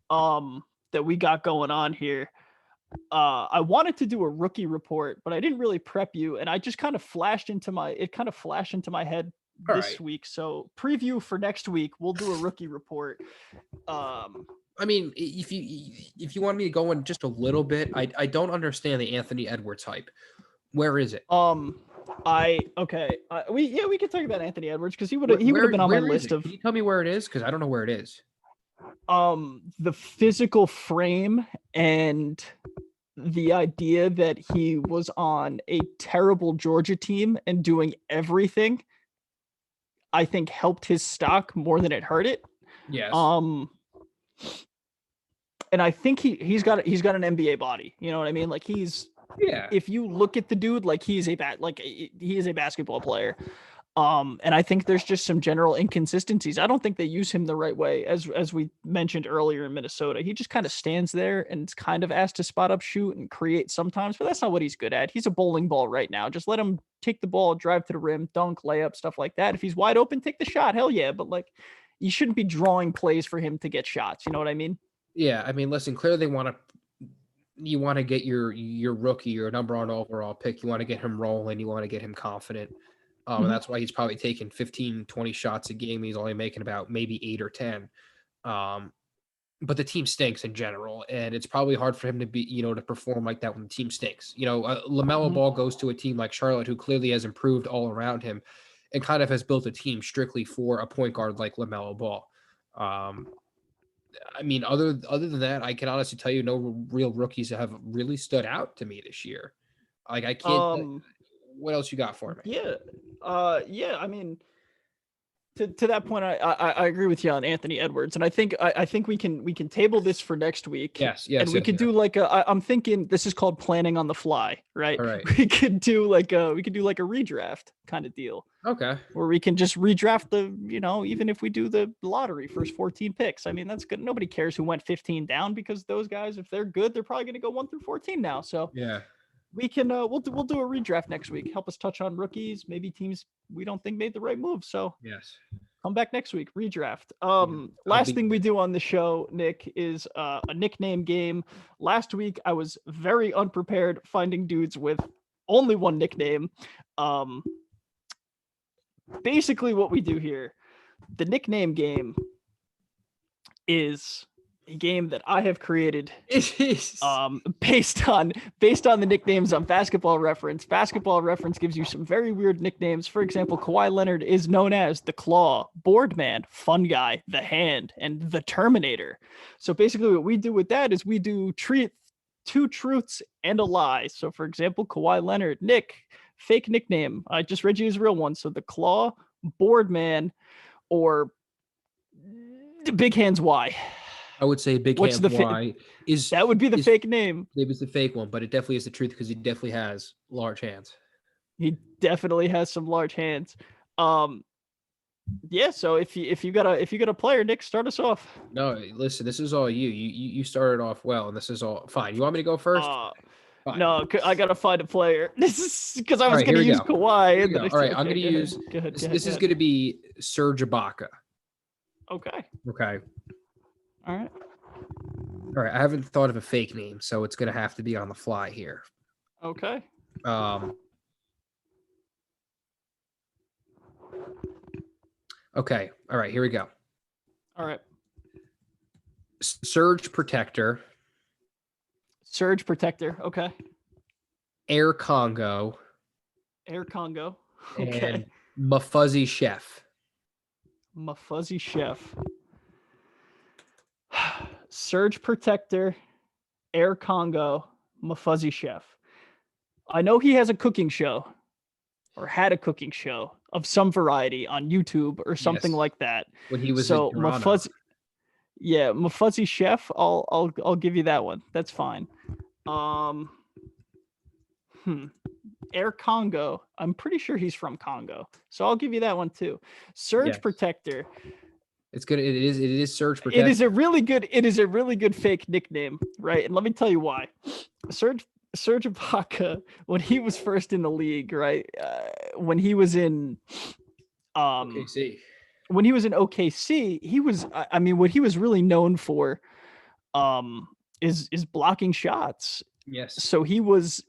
that we got going on here. I wanted to do a rookie report, but I didn't really prep you, and I just kind of flashed into my head All this right. week. So preview for next week, we'll do a rookie report. I mean, if you want me to go in just a little bit, I don't understand the Anthony Edwards hype. Where is it? We could talk about Anthony Edwards because he would have been on my Where is list it? of Can you tell me where it is? Because I don't know where it is. the physical frame and the idea that he was on a terrible Georgia team and doing everything, I think helped his stock more than it hurt it. Yes. And I think he's got an NBA body. You know what I mean? Like Yeah. if you look at the dude, like he is a basketball player. And I think there's just some general inconsistencies. I don't think they use him the right way, as we mentioned earlier in Minnesota. He just kind of stands there and is kind of asked to spot up, shoot, and create sometimes, but that's not what he's good at. He's a bowling ball right now. Just let him take the ball, drive to the rim, dunk, layup, stuff like that. If he's wide open, take the shot. Hell yeah. But like, you shouldn't be drawing plays for him to get shots. You know what I mean? Yeah. I mean, listen, clearly you want to get your rookie, your number one overall pick. You want to get him rolling. You want to get him confident. And that's why he's probably taking 15, 20 shots a game. He's only making about maybe 8 or 10. But the team stinks in general, and it's probably hard for him to be, to perform like that when the team stinks. LaMelo Ball goes to a team like Charlotte, who clearly has improved all around him, and kind of has built a team strictly for a point guard like LaMelo Ball. I mean, other than that, I can honestly tell you no real rookies have really stood out to me this year. Like I can't. What else you got for me? Yeah. I mean, to that point, I agree with you on Anthony Edwards, and I think we can table this for next week. Yes, and we could do like I'm thinking this is called planning on the fly, right? All right. We could do like a redraft kind of deal. Okay. Where we can just redraft even if we do the lottery first 14 picks. I mean, that's good. Nobody cares who went 15 down because those guys, if they're good, they're probably going to go 1 through 14 now. So yeah. We can we'll do a redraft next week. Help us touch on rookies, maybe teams we don't think made the right move. So yes, come back next week, redraft. Last thing we do on the show, Nick, is a nickname game. Last week I was very unprepared finding dudes with only one nickname. Basically what we do here, the nickname game is a game that I have created based on the nicknames on Basketball Reference. Basketball Reference gives you some very weird nicknames. For example, Kawhi Leonard is known as the Claw, Boardman, Fun Guy, the Hand, and the Terminator. So basically what we do with that is we do two truths and a lie. So for example, Kawhi Leonard, Nick, fake nickname. I just read you his real one. So the Claw, Boardman, or Big Hands Y. I would say Big Hands Y is that would be the fake name. It was the fake one, but it definitely is the truth because he definitely has large hands. He definitely has some large hands. Yeah. So if you got a player, Nick, start us off. No, listen, this is all you. You started off well, and this is all fine. You want me to go first? No, I gotta find a player. This is because I was going to use Kawhi. All right, I'm going to use. This is going to be Serge Ibaka. Okay. All right. I haven't thought of a fake name, so it's going to have to be on the fly here. Okay. Okay. All right. Here we go. All right. Surge Protector. Okay. Air Congo. Okay. And Mafuzzy Chef. Surge Protector, Air Congo, Mafuzzy Chef. I know he has a cooking show or had a cooking show of some variety on YouTube or something like that. When he was in Toronto. Yeah, Mufuzzy Chef. I'll give you that one. That's fine. Hmm. Air Congo. I'm pretty sure he's from Congo, so I'll give you that one too. Surge Yes. Protector. It's good. It is Surge It Protect. is a really good. It is a really good fake nickname, right? And let me tell you why. Serge Ibaka, when he was first in the league, right? When he was in Okay, see. when he was in OKC, he was. I mean, what he was really known for, um, is blocking shots. Yes. So he was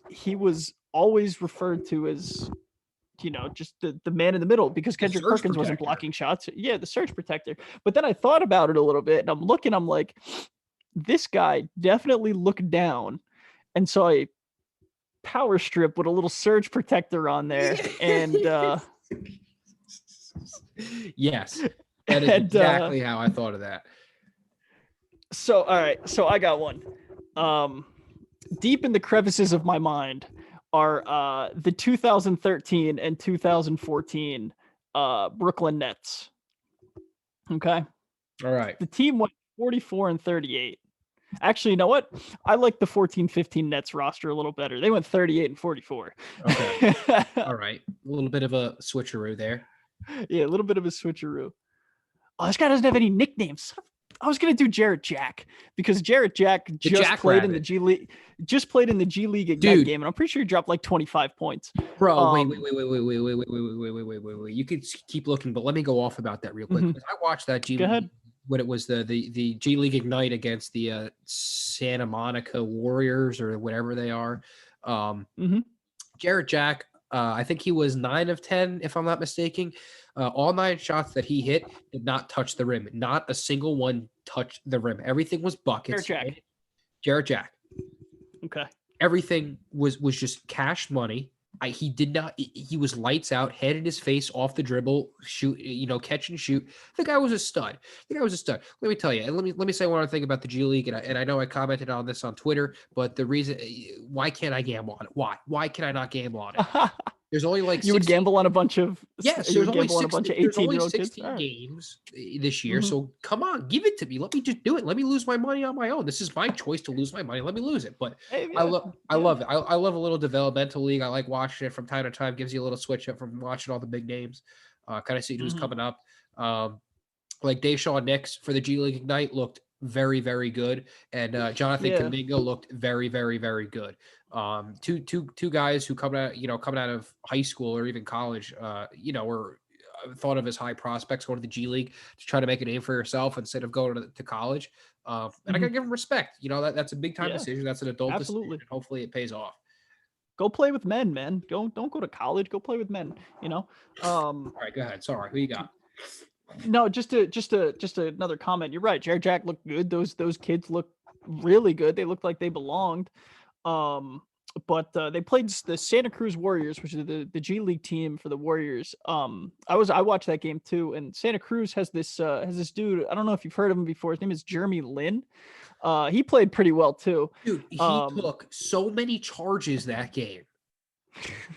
always referred to as, just the man in the middle, because The Kendrick Surge Perkins wasn't Protector. blocking shots. Yeah, the surge protector. But then I thought about it a little bit, and I'm like, this guy definitely looked down and saw a power strip with a little surge protector on there, and Yes. That is and exactly how I thought of that. so all right, so I got one. Um, Deep in the crevices of my mind are the 2013 and 2014 Brooklyn Nets. Okay. All right. The team went 44 and 38. Actually, you know what? I like the 14-15 Nets roster a little better. They went 38 and 44. Okay. All right. A little bit of a switcheroo there. Yeah, a little bit of a switcheroo. Oh, this guy doesn't have any nicknames. I was gonna do Jarrett Jack, because Jarrett Jack just played in the G League, Ignite Dude. game, and I'm pretty sure he dropped like 25 points. Bro, wait. You could keep looking, but let me go off about that real quick. Mhm. I watched that G Go League ahead. when it was the G League Ignite against the Santa Monica Warriors or whatever they are. Mhm. Jarrett Jack, I think he was 9 of 10, if I'm not mistaken. All 9 shots that he hit did not touch the rim. Not a single one touched the rim. Everything was buckets. Jarrett Jack. Jarrett Jack. Okay. Everything was just cash money. He did not. He was lights out, head in his face, off the dribble, shoot. Catch and shoot. The guy was a stud. Let me tell you, and let me say one other thing about the G League. And I know I commented on this on Twitter, but the reason why can't I gamble on it? Why can I not gamble on it? There's only like You would 16 gamble on a bunch of Yes, you would gamble on a bunch of there's only 18-year-old kids. 16 All right. games this year. Mhm. So come on, give it to me. Let me just do it. Let me lose my money on my own. This is my choice to lose my money. Let me lose it. But Hey, I yeah, love it. I love a little developmental league. I like watching it from time to time. Gives you a little switch up from watching all the big names. Kind of see who's Mhm. coming up. Like Deshaun Nix for the G League Ignite looked very, very good, and Jonathan Yeah. Kuminga looked very, very, very good. Two guys who coming out of high school or even college, were thought of as high prospects going to the G League to try to make a name for yourself instead of going to college. And I gotta give them respect. That's a big time Yeah, decision. That's an adult absolutely. decision. Hopefully, it pays off. Go play with men, man. Don't go to college. Go play with men. All right, go ahead. Sorry, who you got? No, just another comment. You're right. Jared Jack looked good. Those kids look really good. They looked like they belonged. But they played the Santa Cruz Warriors, which is the G League team for the Warriors. I watched that game too, and Santa Cruz has this dude. I don't know if you've heard of him before. His name is Jeremy Lin. He played pretty well too. Dude, he took so many charges that game.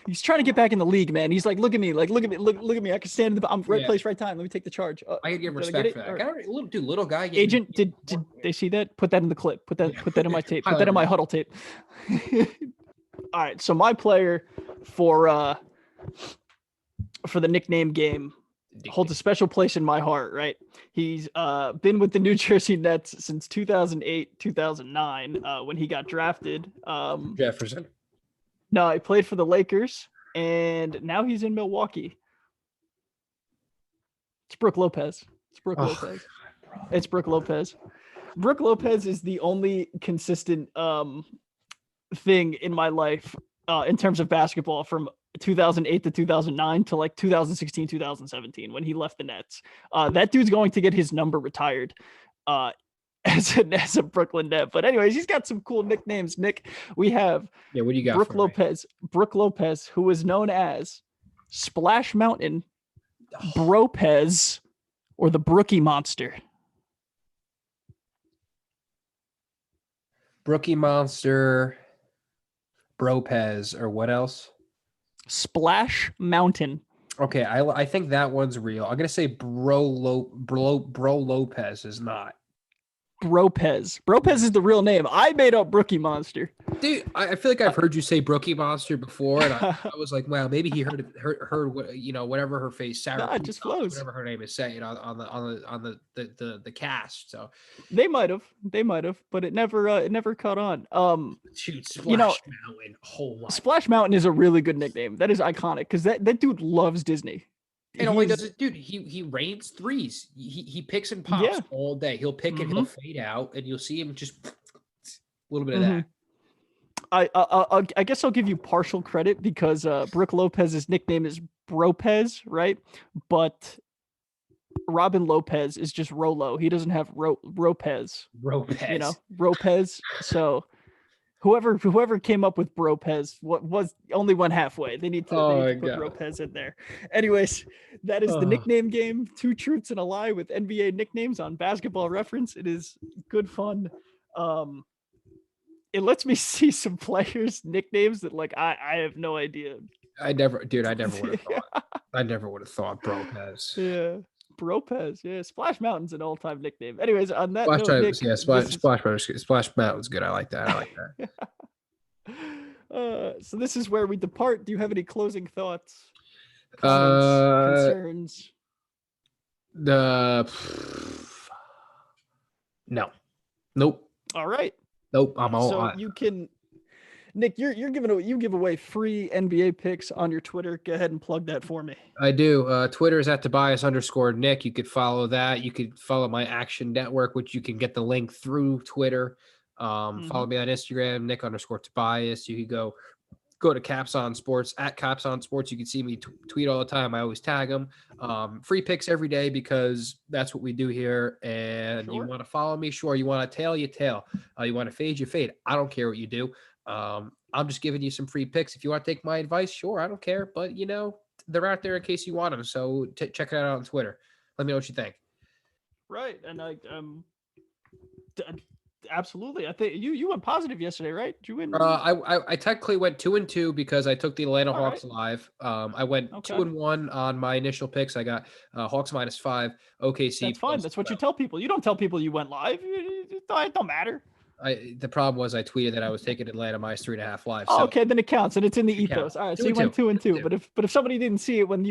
He's trying to get back in the league, man. He's like, look at me, look at me. I can stand in the I'm right place, right time. Let me take the charge. I can give respect for that. Right. Little guy. Agent, did they see that? Put that in the clip. Put that in my tape. Put that in my huddle tape. All right. So my player for the nickname game holds a special place in my heart, right? He's been with the New Jersey Nets since 2008, 2009, when he got drafted. Jefferson. No, he played for the Lakers, and now he's in Milwaukee. It's Brook Lopez. It's Brook Lopez. Brook Lopez is the only consistent thing in my life in terms of basketball from 2008 to 2009 to like 2016, 2017 when he left the Nets. That dude's going to get his number retired as a Brooklyn Net. But anyways, he's got some cool nicknames. Nick, we have what do you got? Brook Lopez, who is known as Splash Mountain, Bropez, or the Brookie Monster. Brookie Monster, Bropez, or what else? Splash Mountain. Okay, I think that one's real. I'm gonna say Bro Lopez is not. Bropez. Bropez is the real name. I made up Brookie Monster. Dude, I feel like I've heard you say Brookie Monster before, and I was like, well, maybe he heard what whatever her face, Sarah, Nah, it just flows. whatever her name is saying on the cast. So They might have, but it never caught on. shoot, Splash Mountain, whole lot. Splash Mountain is a really good nickname. That is iconic because that dude loves Disney. And all he does is, dude, he rains threes. He picks and pops all day. He'll pick and he'll fade out, and you'll see him just a little bit of that. I guess I'll give you partial credit because Brooke Lopez's nickname is Bropez, right? But Robin Lopez is just Rolo. He doesn't have Ropez. Ropez. So whoever came up with Bropez only went halfway. They need to put Ropez in there. Anyways, that is the nickname game. 2 truths and a lie with NBA nicknames on Basketball Reference. It is good fun. It lets me see some players' nicknames that I have no idea. I never would have thought. I never would have thought Bropez. Yeah. Bropez, yeah. Splash Mountain's an all-time nickname. Anyways, on that note, Nick, Splash Mountain's good. I like that. So this is where we depart. Do you have any closing thoughts? Concerns? No. Nope. All right. Nope. I'm all. So you can, Nick. You give away free NBA picks on your Twitter. Go ahead and plug that for me. I do. Twitter is at Tobias_Nick. You could follow that. You could follow my Action Network, which you can get the link through Twitter. Follow me on Instagram, Nick_Tobias. You could go to Caps on Sports at Caps on Sports. You can see me tweet all the time. I always tag them. Free picks every day because that's what we do here. And you want to follow me? Sure. You want to tail? You tail. You want to fade? You fade. I don't care what you do. I'm just giving you some free picks. If you want to take my advice, sure. I don't care. But, they're out there in case you want them. So check it out on Twitter. Let me know what you think. Right. And absolutely. I think you went positive yesterday, right? Did you win? I technically went 2-2 because I took the Atlanta Hawks live. I went 2-1 on my initial picks. I got Hawks -5, OKC. That's fine. That's what you tell people. You don't tell people you went live. It don't matter. The problem was I tweeted that I was taking Atlanta -3.5 live. So okay, then it counts, and it's in the ethos. All right, so you went 2-2. 2-2. But if somebody didn't see it when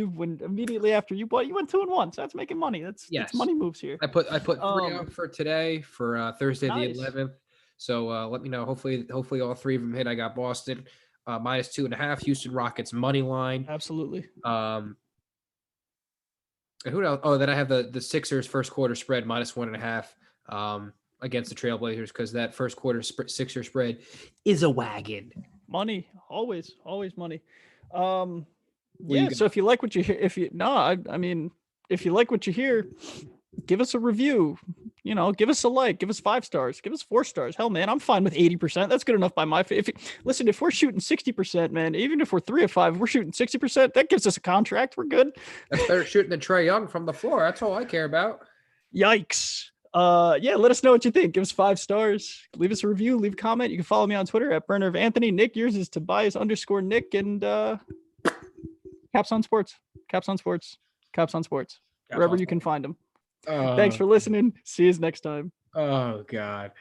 immediately after you bought, you went 2-1. So that's making money. That's money moves here. I put 3 out for today for Thursday the 11th. So let me know. Hopefully all 3 of them hit. I got Boston -2.5, Houston Rockets money line. Absolutely. And who else? Oh, then I have the Sixers first quarter spread -1.5. Against the Trailblazers because that first quarter Sixer spread is a wagon. Money, always money. So if you like what you hear, if you like what you hear, give us a review. Give us a like, give us 5 stars, give us 4 stars. Hell, man, I'm fine with 80%. That's good enough by my. If we're shooting 60%, man, even if we're 3 of 5, we're shooting 60%. That gives us a contract. We're good. That's better shooting than Trae Young from the floor. That's all I care about. Yikes. Let us know what you think. Give us 5 stars. Leave us a review. Leave a comment. You can follow me on Twitter at Burner of Anthony. Nick, yours is Tobias_Nick and Caps on Sports. Wherever you can find them. Thanks for listening. See you next time. Oh God.